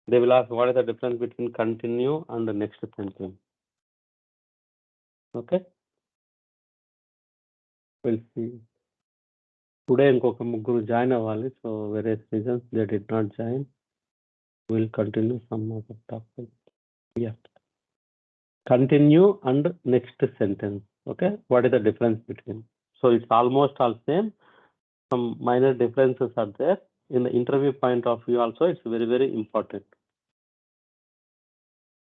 They will ask what is the difference between continue and the next sentence. Okay. We'll see. Today ఇంకొక ముగ్గురు join అవ్వాలి. So various reasons they did not join. We'll continue some other topic. Yeah. Continue and next sentence. Okay. What is the difference between? So it's almost all same. Some minor differences are there. In the interview point of view also, it's very, very important.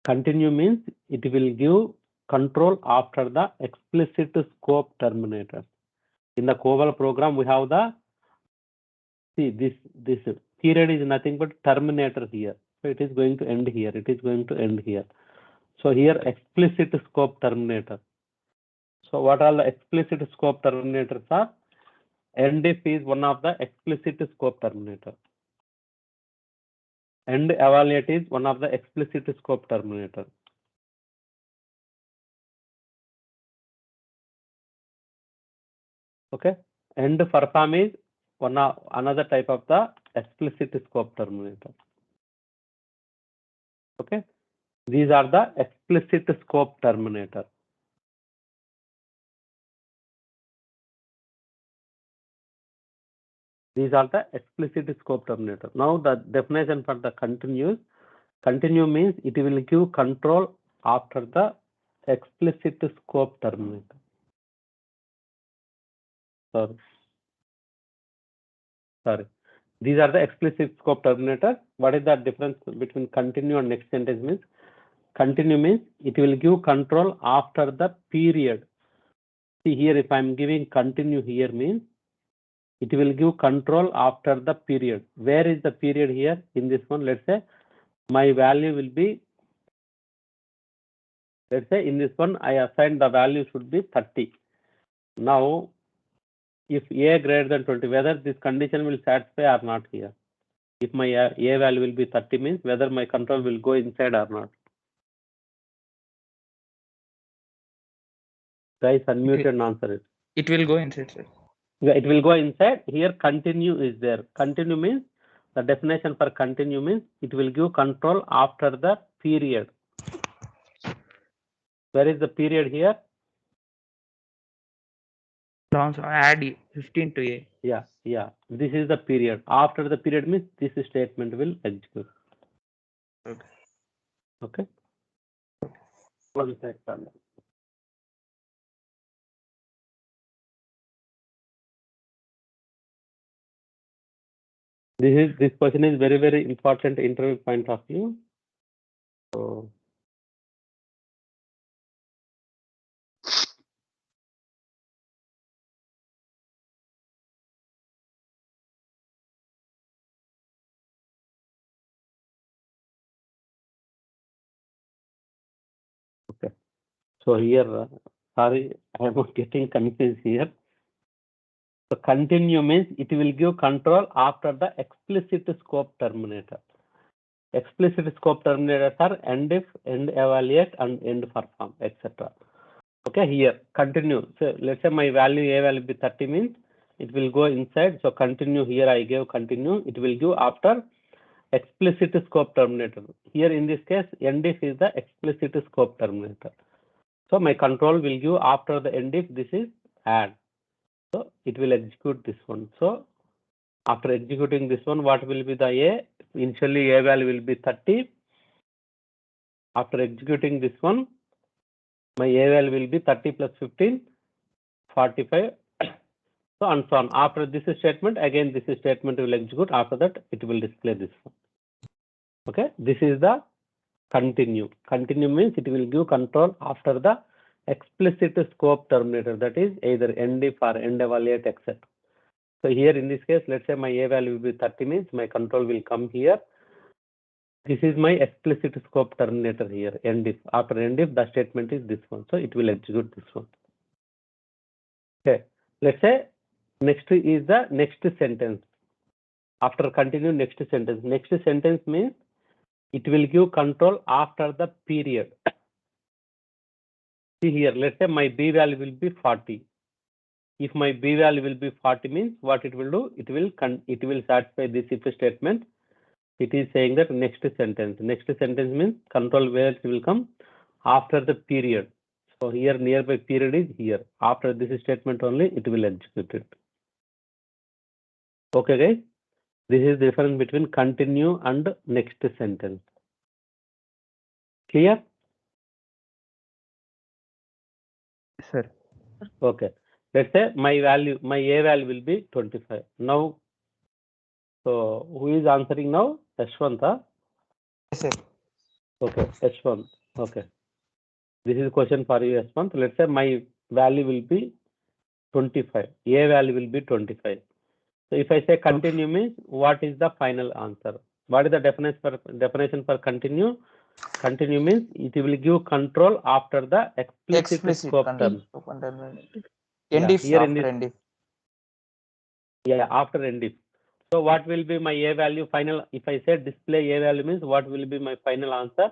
Continue means it will give control after the explicit scope terminator. In the COBOL program, we have the, see, this period is nothing but terminator here. So it is going to end here. It is going to end here. So here explicit scope terminator. So what are the explicit scope terminators are? End if is one of the explicit scope terminator. End evaluate is one of the explicit scope terminator. Okay. End perform is another type of the explicit scope terminator. Okay. These are the explicit scope terminator. These are the explicit scope terminator. Now the definition for the continuous. Continue means it will give control after the explicit scope terminator. Sorry. These are the explicit scope terminator. What is the difference between continue and next sentence means? Continue means it will give control after the period. See here, if I'm giving continue here means it will give control after the period. Where is the period here in this one? Let's say my value will be, let's say in this one, I assign the value should be 30. Now, if A greater than 20, whether this condition will satisfy or not here. If my A value will be 30 means whether my control will go inside or not. Guys, unmute and answer it. It will go inside, sir. Yeah, it will go inside. Here continue is there. Continue means the definition for continue means it will give control after the period. Where is the period here? Add 15 to A. Yeah. This is the period. After the period means this statement will execute. Okay. One second. This question is very, very important interview point of view. So okay. So here, sorry, I am getting confused here. So continue means it will give control after the explicit scope terminator. Explicit scope terminators are end if, end evaluate, and end perform, etc. Okay, here continue. So let's say my value A value be 30 means it will go inside. So continue here I gave continue. It will give after explicit scope terminator. Here in this case, end if is the explicit scope terminator. So my control will give after the end if this is add. So it will execute this one. So after executing this one, what will be the A? Initially A value will be 30. After executing this one, my A value will be 30 plus 15, 45. So and so on. After this statement, again this statement will execute. After that, it will display this one. Okay, this is the continue. Continue means it will give control after the explicit scope terminator, that is either end if or end evaluate, etc. So here in this case, let's say my A value will be 30 means my control will come here. This is my explicit scope terminator here, end if. After end if, the statement is this one. So it will execute this one. Okay, let's say next is the next sentence. After continue, next sentence. Next sentence means it will give control after the period. See here, let's say my B value will be 40. If my B value will be 40 means what it will do? It will satisfy this if statement. it is saying that next sentence. Next sentence means control variables will come after the period. So here nearby period is here. After this statement only, it will execute it. Okay, guys. This is the difference between continue and next sentence. Clear? Sir. Okay. Let's say my A value will be 25. Now, so who is answering now? Yashwant? Yes, sir. Okay, Yashwant. Okay. This is a question for you, Yashwant. Let's say my value will be 25. A value will be 25. So if I say continue means what is the final answer? What is the definition for continue? Continue means it will give control after the explicit scope term. End if here in after this, end if. Yeah, after end if. So what will be my A value final? If I say display A value means what will be my final answer?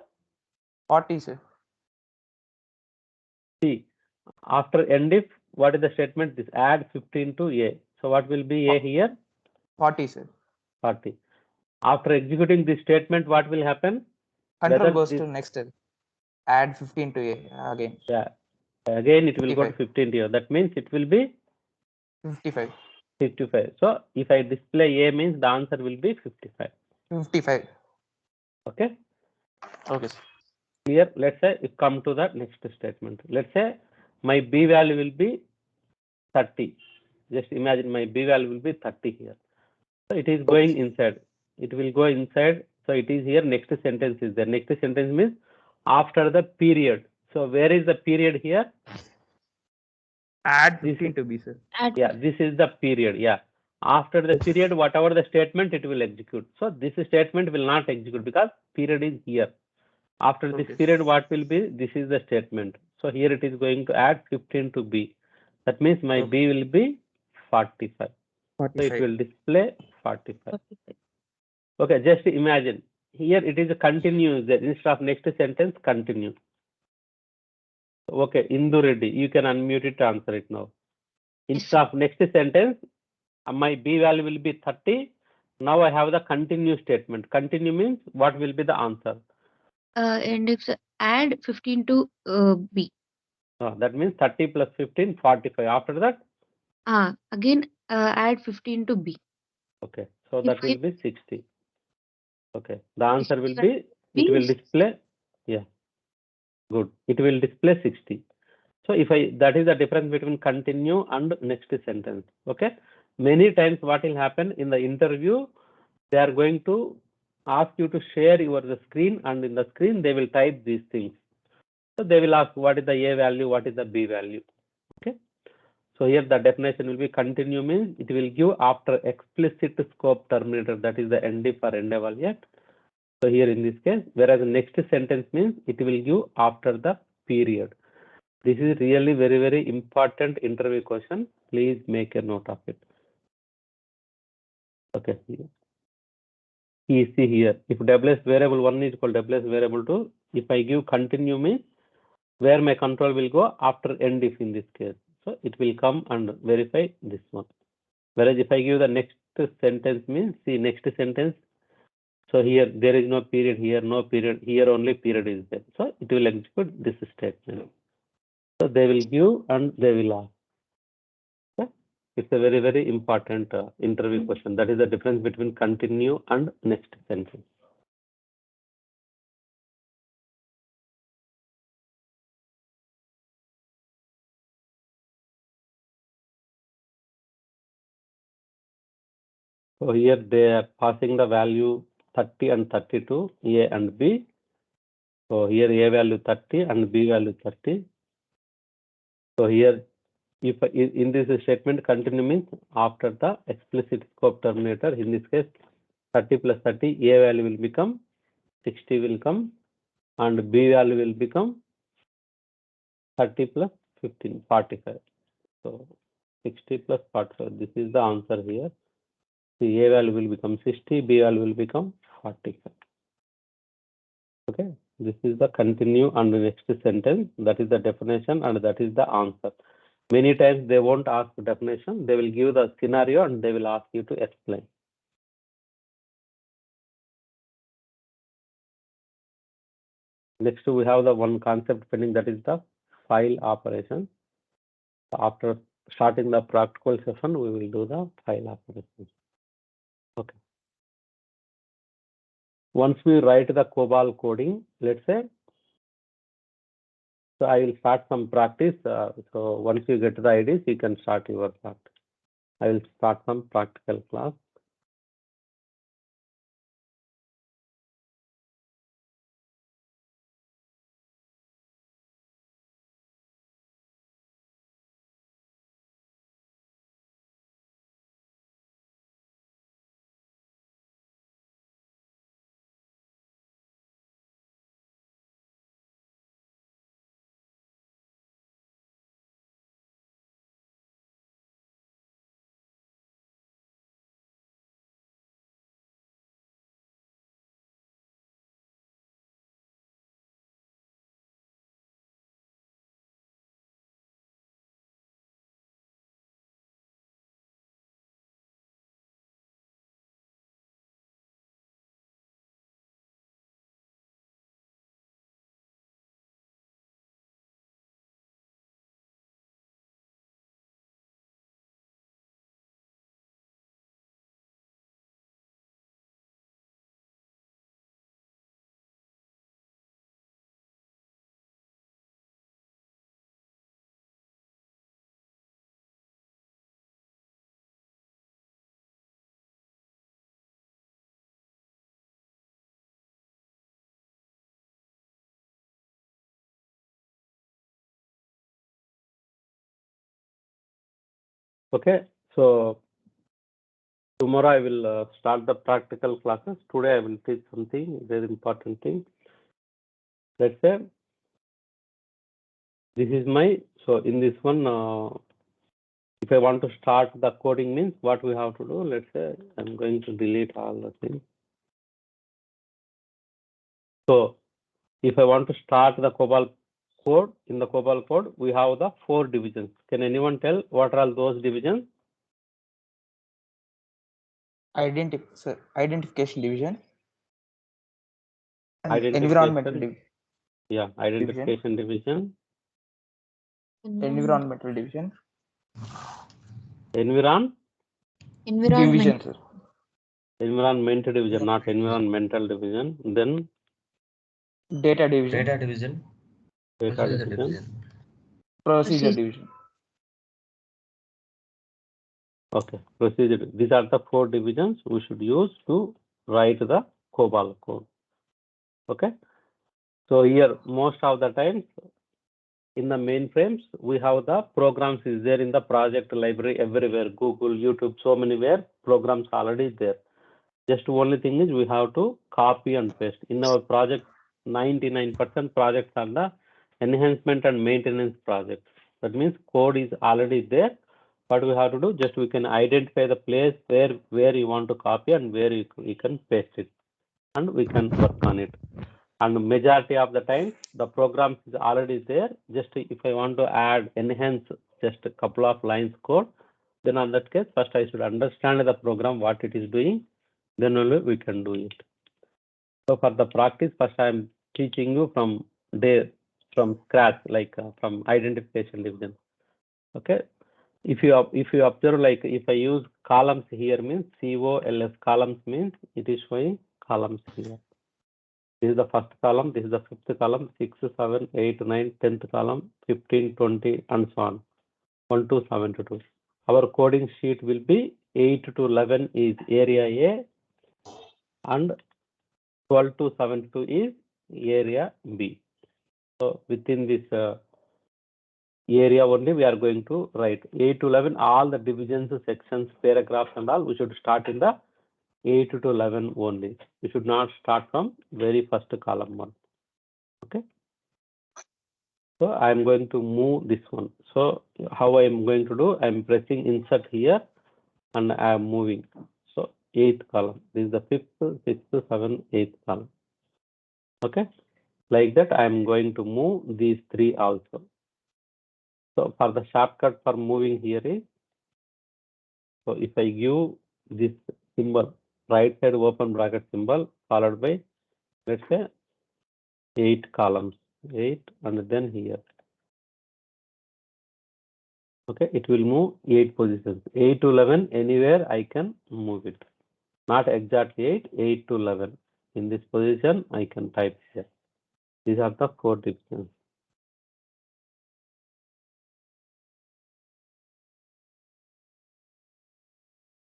40, sir. See, after end if, what is the statement? This add 15 to A. So what will be A here? 40, sir. 40. After executing this statement, what will happen? Control Whether goes this- to next step. Add 15 to A again. Yeah, again it will go to 55. 15 here. That means it will be 55. 55. So if I display A means the answer will be 55. 55. Okay, Okay, sir. clear? Let's say if come to the next statement. Let's say my B value will be 30. Just imagine my B value will be 30 here. So it is going inside. It will go inside. So it is here. Next sentence is there. Next sentence means after the period. So where is the period here? Add This 15 to B, sir. Yeah, this is the period. Yeah. After the period, whatever the statement, it will execute. So this statement will not execute because period is here. After this Okay. period, what will be? This is the statement. So here it is going to add 15 to B. That means my Okay. B will be 45. So it 45. will display 45. Okay, just imagine. Here it is a continue. Instead of next sentence, continue. Okay, Indu Reddy, you can unmute it to answer it now. Instead of next sentence, my B value will be 30. Now I have the continue statement. Continue means what will be the answer? And it's add 15 to B. That means 30 plus 15, 45. After that, Again, add 15 to B. okay, so If that will be 60. Okay, the answer will be, it will display, yeah, good. It will display 60. So if that is the difference between continue and next sentence. Okay, many times what will happen in the interview, they are going to ask you to share the screen, and in the screen they will type these things. So they will ask what is the A value, what is the B value. Okay. So here the definition will be continue means it will give after explicit scope terminator, that is the end if or end evaluate. So here in this case, whereas the next sentence means it will give after the period. This is really very, very important interview question. Please make a note of it. Okay. You see here, if WS variable 1 is equal to WS variable 2, if I give continue means where my control will go after end if in this case. So it will come and verify this one. Whereas if I give the next sentence means, see next sentence. So here there is no period, here no period, here only period is there. So it will execute this statement. So they will give and they will ask. Okay? It's a very, very important interview question. That is the difference between continue and next sentence. So here they are passing the value 30 and 32, A and B. So here A value 30 and B value 30. So here, if in this statement continue means after the explicit scope terminator, in this case 30 plus 30, A value will become 60 will come, and B value will become 30 plus 15, 45. So 60 plus 45, this is the answer here. The A value will become 60, B value will become 45. Okay, this is the continue and the next sentence. That is the definition and that is the answer. Many times they won't ask the definition, they will give the scenario and they will ask you to explain. Next, we have the one concept pending, that is the file operation. After starting the practical session, we will do the file operation. Okay. Once we write the COBOL coding, let's say, so I will start some practice. So once you get the IDs, you can start your practice. I will start some practical class. Okay, so tomorrow I will start the practical classes. Today I will teach something very important thing. Let's say this is my, so in this one, if I want to start the coding means what we have to do. Let's say I'm going to delete all the things. So if I want to start the COBOL code, in the COBOL code, we have the 4 divisions. Can anyone tell what are all those divisions? Identification division and Identification. environmental division. Yeah, identification division. Environmental division. Environment. Division, sir. Environmental division, not environmental division. Then Data division. Data division. data Procedure division. division. Procedure division. Okay, procedure. These are the 4 divisions we should use to write the COBOL code. Okay, so here most of the times in the mainframes we have the programs is there in the project library everywhere, Google, YouTube, so many where programs already there. Just only thing is we have to copy and paste. In our project, 99% projects are the enhancement and maintenance projects. That means code is already there. What we have to do, just we can identify the place where you want to copy and where you can paste it, and we can work on it. And majority of the time, the program is already there. Just if I want to add, enhance just a couple of lines code, then on that case, first I should understand the program, what it is doing, then only we can do it. So for the practice, first I am teaching you from scratch, like from identification division. Okay. If you observe, like if I use columns here means COLS, columns means it is showing columns here. This is the first column, this is the 5th column, 6, 7, 8, 9, 10th column, 15, 20, and so on. 1 to 7 to 2. Our coding sheet will be 8 to 11 is area A, and 12 to 72 is area B. So within this area only we are going to write 8 to 11, all the divisions, sections, paragraphs and all, we should start in the 8 to 11 only. We should not start from very first column one. Okay. So I am going to move this one. So how I am going to do, I am pressing insert here and I am moving. So 8th column, this is the 5th, 6th, 7th, 8th column. Okay. Like that, I am going to move these 3 also. So for the shortcut for moving here is, so if I give this symbol, right side open bracket symbol followed by, let's say 8 columns, 8, and then here. Okay, it will move 8 positions. 8 to 11, anywhere I can move it. Not exactly 8, 8 to 11. In this position, I can type here. These are the 4 divisions.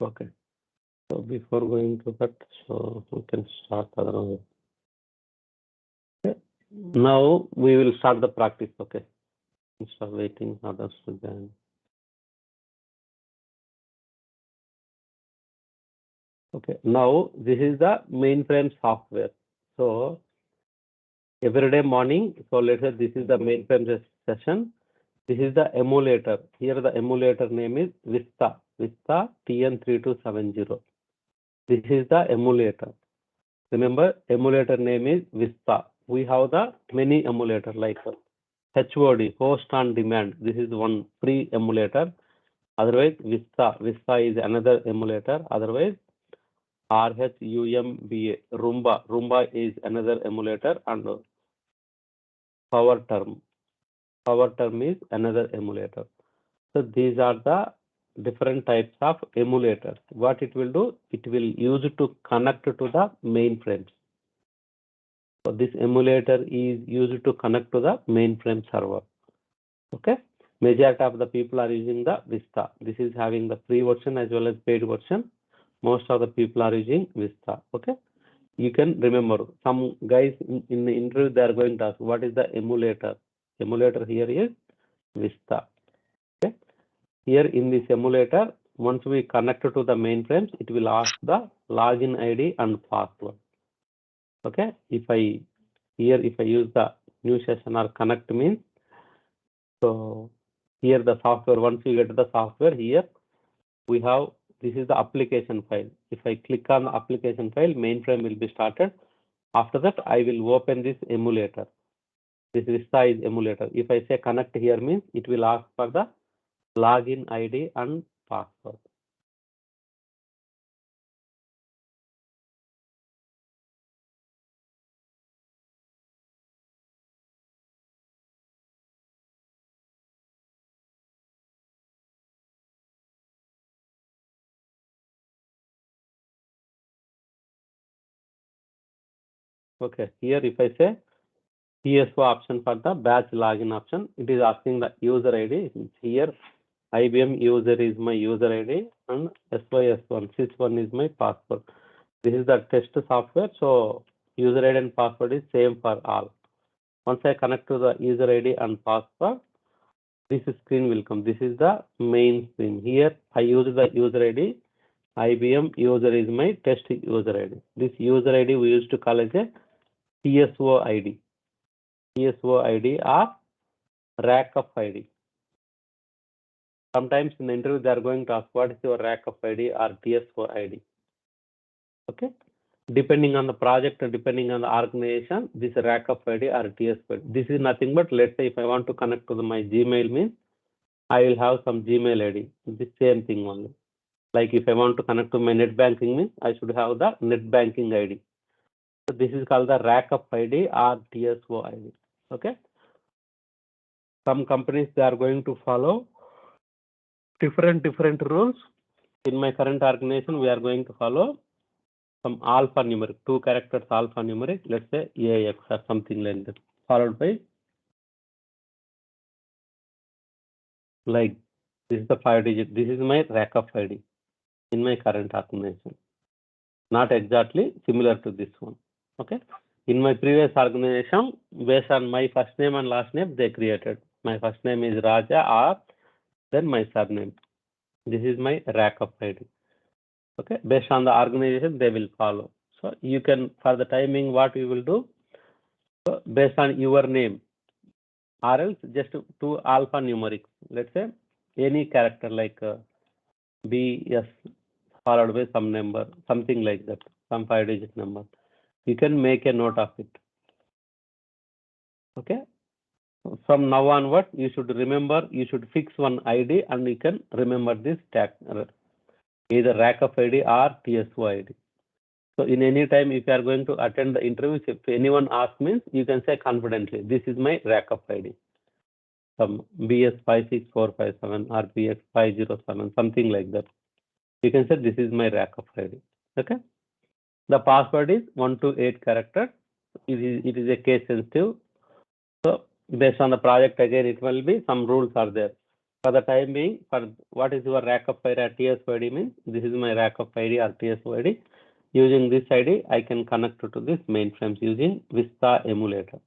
Okay. So before going to that, so we can start otherwise. Okay. Now we will start the practice. Okay. Instead of waiting others to join. Okay. Now this is the mainframe software. So every day morning, so let's say this is the mainframe session. This is the emulator. Here the emulator name is Vista TN3270. This is the emulator. Remember, emulator name is Vista. We have the many emulator like HOD, host on demand. This is one free emulator. Otherwise, Vista is another emulator. Otherwise, RHUMBA, Roomba is another emulator, and PowerTerm is another emulator. So these are the different types of emulators. What it will do, it will use to connect to the mainframes. So this emulator is used to connect to the mainframe server. Okay. Majority of the people are using the Vista. This is having the free version as well as paid version. Most of the people are using Vista. Okay. You can remember, some guys in the interview, they are going to ask, what is the emulator? Emulator here is Vista. Okay. Here in this emulator, once we connect to the mainframes, it will ask the login ID and password. Okay. If I use the new session or connect means, so here the software, once you get the software, here we have, this is the application file. If I click on the application file, mainframe will be started. After that, I will open this emulator. This Vista is emulator. If I say connect here means, it will ask for the login ID and password. Okay, here if I say TSO option for the batch login option, it is asking the user ID. Here IBM user is my user ID and SYS1, sys1 is my password. This is the test software, so user ID and password is same for all. Once I connect to the user ID and password, this screen will come. This is the main screen. Here I use the user ID. IBM user is my test user ID. This user ID we used to call as a TSO ID. TSO ID or rack of ID. Sometimes in the interview they are going to ask what is your rack of ID or TSO ID. Okay. Depending on the project, depending on the organization, this rack of ID or TSO ID. This is nothing but, let's say if I want to connect to my Gmail means, I will have some Gmail ID. The same thing only. Like if I want to connect to my net banking means, I should have the net banking ID. So this is called the rack of ID or TSO ID. Okay. Some companies, they are going to follow different rules. In my current organization, we are going to follow some alphanumeric, 2 characters alphanumeric, let's say AX or something like that, followed by like this is the 5-digit. This is my rack of ID in my current organization. Not exactly similar to this one. Okay. In my previous organization, based on my first name and last name, they created. My first name is Raja or then my surname. This is my rack of ID. Okay. Based on the organization, they will follow. So you can, for the timing, what you will do, so based on your name, or else just 2 alphanumeric. Let's say any character like BS followed by some number, something like that, some 5-digit number. You can make a note of it. Okay. From now onward, you should remember, you should fix one ID and you can remember this tag, either rack of ID or TSO ID. So in any time, if you are going to attend the interview, if anyone asks me, you can say confidently, this is my RACF ID. Some BS 56457 or BS 507, something like that. You can say this is my RACF ID. Okay. The password is 1 to 8 characters. It is a case sensitive. So based on the project, again, it will be some rules are there. For the time being, for what is your RACF ID or TSO ID means, this is my RACF ID or TSO ID. Using this ID, I can connect to this mainframes using Vista emulator.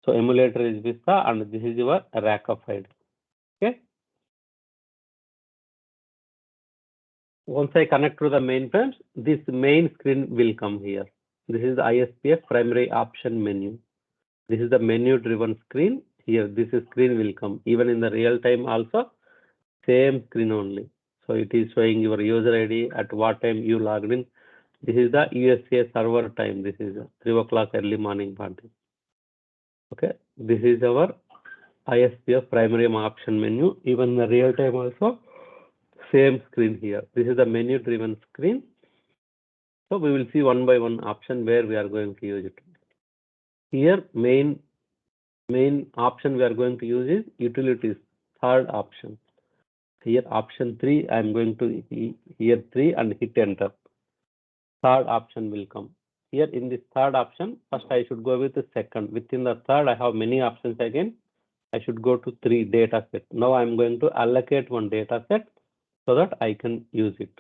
So emulator is Vista and this is your RACF ID. Okay. Once I connect to the mainframes, this main screen will come here. This is the ISPF primary option menu. This is the menu driven screen. Here, this screen will come. Even in the real time also, same screen only. So it is showing your user ID at what time you logged in. This is the USA server time. This is 3 o'clock early morning party. Okay. This is our ISPF primary option menu. Even the real time also, same screen here. This is the menu driven screen. So we will see one by one option where we are going to use it. Here, main option we are going to use is utilities, third option. Here option 3, I am going to here 3 and hit enter. Third option will come. Here in this third option, first I should go with the second. Within the third, I have many options again. I should go to 3 data set. Now I am going to allocate one data set so that I can use it.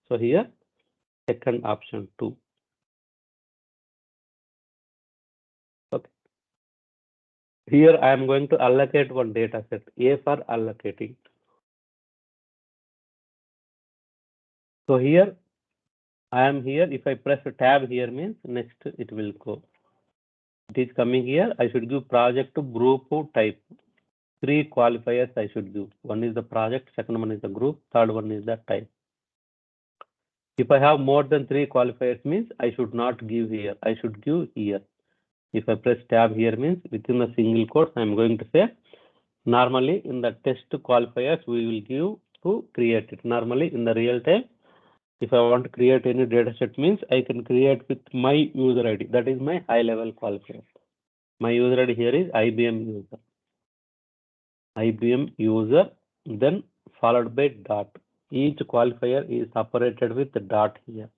So here, second option 2. Okay. Here I am going to allocate one data set, A for allocating. So here I am here. If I press a tab here means next it will go. It is coming here. I should give project to group type. 3 qualifiers I should give. One is the project, second one is the group, third one is the type. If I have more than 3 qualifiers means I should not give here. I should give here. If I press tab here means within the single quotes I am going to say normally in the test qualifiers we will give to create it. Normally in the real time, if I want to create any data set means I can create with my user ID. That is my high level qualifier. My user ID here is IBM user. IBM user, then followed by dot. Each qualifier is separated with the dot here.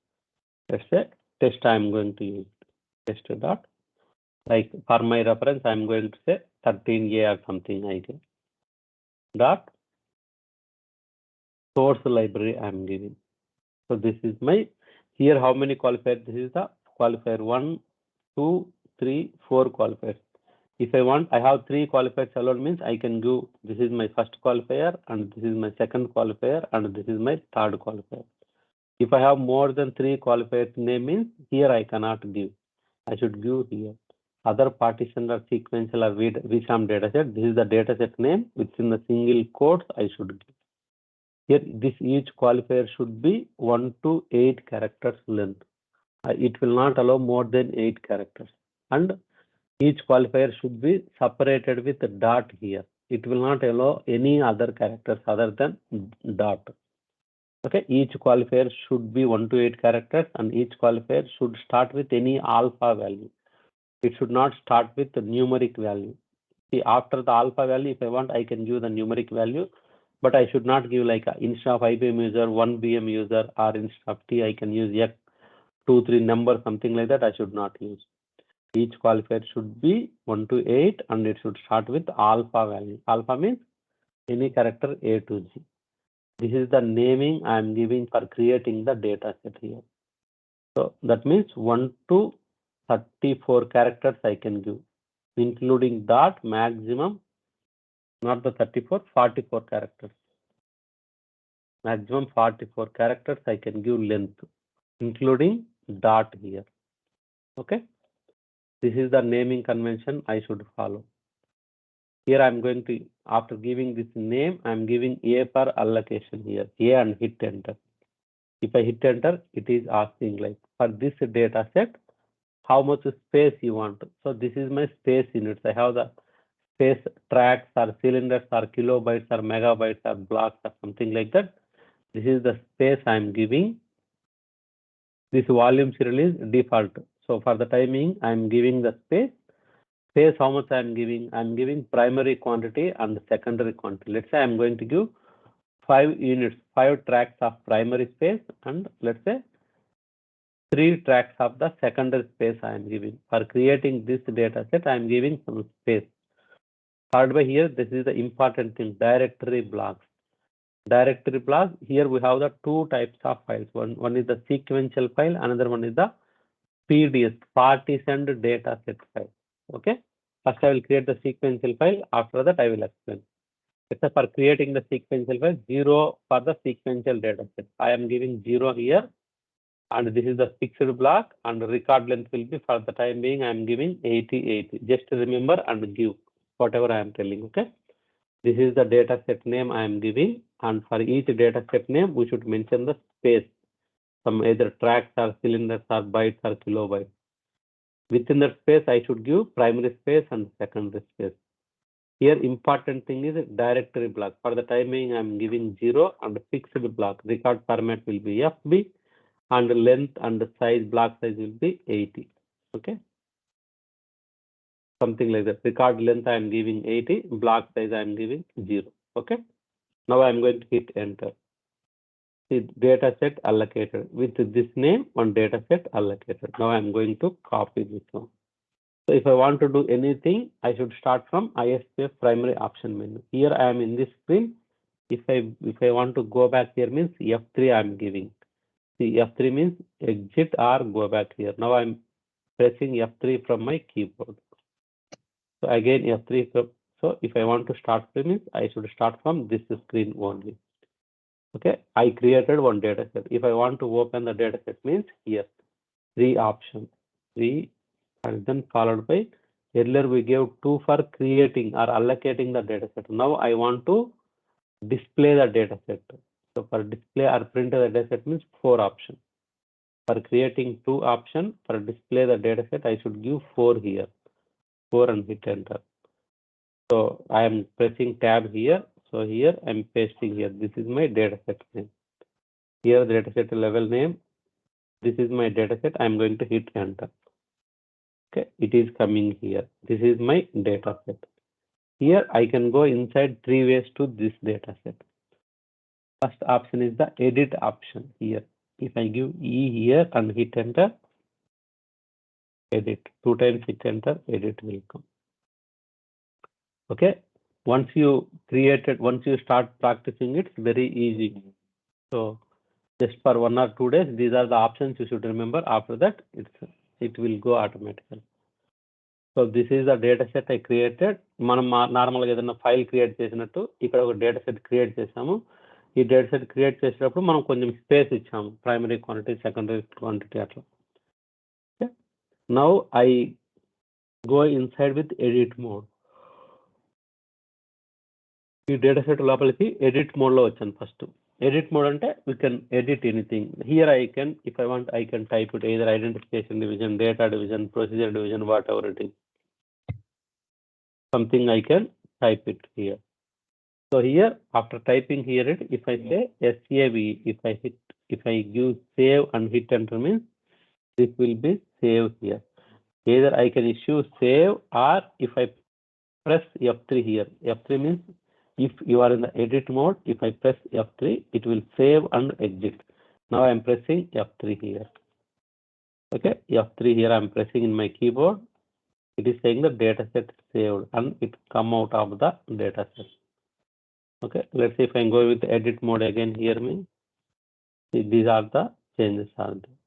Let's say test I am going to use. Test dot. Like for my reference, I am going to say 13A or something I guess. Dot source library I am giving. So this is my, here how many qualifiers? This is the qualifier 1, 2, 3, 4 qualifiers. If I want, I have 3 qualifiers alone means I can do, this is my first qualifier and this is my second qualifier and this is my third qualifier. If I have more than 3 qualifiers name means here I cannot give. I should give here. Other partition or sequential or VSAM dataset. This is the dataset name within the single quotes I should give. Here this each qualifier should be 1 to 8 characters length. It will not allow more than 8 characters. And each qualifier should be separated with a dot here. It will not allow any other characters other than dot. Okay, each qualifier should be 1 to 8 characters and each qualifier should start with any alpha value. It should not start with the numeric value. See, after the alpha value, if I want, I can give the numeric value, but I should not give like instead of IBM user, 1 BM user, or instead of T, I can use X, 2, 3 number, something like that. I should not use. Each qualifier should be 1 to 8 and it should start with alpha value. Alpha means any character A to G. This is the naming I am giving for creating the data set here. So that means 1 to 34 characters I can give, including dot maximum, not the 34, 44 characters. Maximum 44 characters I can give length, including dot here. Okay. This is the naming convention I should follow. Here I'm going to, after giving this name, I'm giving A for allocation here, A and hit enter. If I hit enter, it is asking like for this data set, how much space you want. So this is my space units. I have the space tracks or cylinders or kilobytes or megabytes or blocks or something like that. This is the space I'm giving This volume serial is default. So for the timing, I'm giving the space. Space, how much I'm giving? I'm giving primary quantity and secondary quantity. Let's say I'm going to give 5 units, 5 tracks of primary space, and let's say 3 tracks of the secondary space I am giving. For creating this data set, I am giving some space. Third by here, this is the important thing, directory blocks. Directory blocks, here we have the 2 types of files. One is the sequential file, another one is the PDS, partitioned data set file. Okay. First I will create the sequential file. After that I will explain. Except for creating the sequential file, 0 for the sequential data set. I am giving 0 here, and this is the fixed block, and record length will be, for the time being, I am giving 80. Just remember and give whatever I am telling. Okay. This is the data set name I am giving, and for each data set name, we should mention the space, some either tracks or cylinders or bytes or kilobytes. Within that space, I should give primary space and secondary space. Here, important thing is directory block. For the timing, I'm giving 0 and fixed block. Record format will be FB, and length and size, block size will be 80. Okay. Something like that. Record length I am giving 80, block size I am giving 0. Okay. Now I am going to hit enter. See, data set allocated. With this name, one data set allocated. Now I am going to copy this one. So if I want to do anything, I should start from ISPF primary option menu. Here I am in this screen. If I want to go back here, means F3 I am giving. See, F3 means exit or go back here. Now I'm pressing F3 from my keyboard. So again F3 from, so if I want to start from, means I should start from this screen only. Okay, I created one data set. If I want to open the data set, means here 3 options, 3, and then followed by, earlier we gave 2 for creating or allocating the data set. Now I want to display the data set. So for display or print the data set means 4 options. For creating 2 options, for display the data set, I should give 4 here, 4 and hit enter. So I am pressing tab here. So here I am pasting here. This is my data set name. Here the data set level name. This is my data set. I am going to hit enter. Okay, it is coming here. This is my data set. Here I can go inside 3 ways to this data set. First option is the edit option here. If I give E here and hit enter, edit, 2 times hit enter, edit will come. Okay, once you start practicing, it's very easy. So just for 1 or 2 days, these are the options you should remember. After that, it will go automatically. So this is the data set I created. మనం నార్మల్గా ఏదైనా file create చేసినట్టు ఇక్కడ ఒక data set create చేసాము. ఈ data set create చేసేటప్పుడు మనం కొంచెం స్పేస్ ఇచ్చాము, ప్రైమరీ క్వాంటిటీ, సెకండరీ క్వాంటిటీ అట్లా. Now I go inside with edit mode. ఈ డేటా సెట్ లోపలికి ఎడిట్ మోడ్లో వచ్చాను. ఫస్ట్ ఎడిట్ mode అంటే we can edit anything. Here I can, if I want, I can type it either identification division, data division, procedure division, whatever it is. Something I can type it here. So here, after typing here it, if I say SAV, if I give save and hit enter, means this will be saved here. Either I can issue save, or if I press F3 here, F3 means if you are in the edit mode, if I press F3, it will save and exit. Now I am pressing F3 here. Okay, F3 here I am pressing in my keyboard. It is saying the data set saved and it come out of the data set. Okay, let's see if I go with the edit mode again here, means these are the changes are there.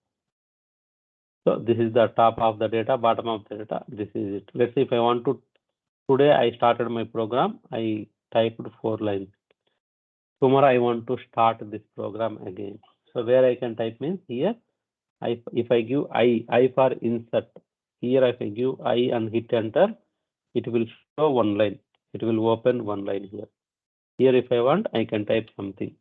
So this is the top of the data, bottom of the data. This is it. Let's see if I want to, today I started my program, I typed 4 lines. Tomorrow I want to start this program again. So where I can type means here, if I give I for insert, here if I give I and hit enter, it will show 1 line. It will open 1 line here. Here if I want, I can type something.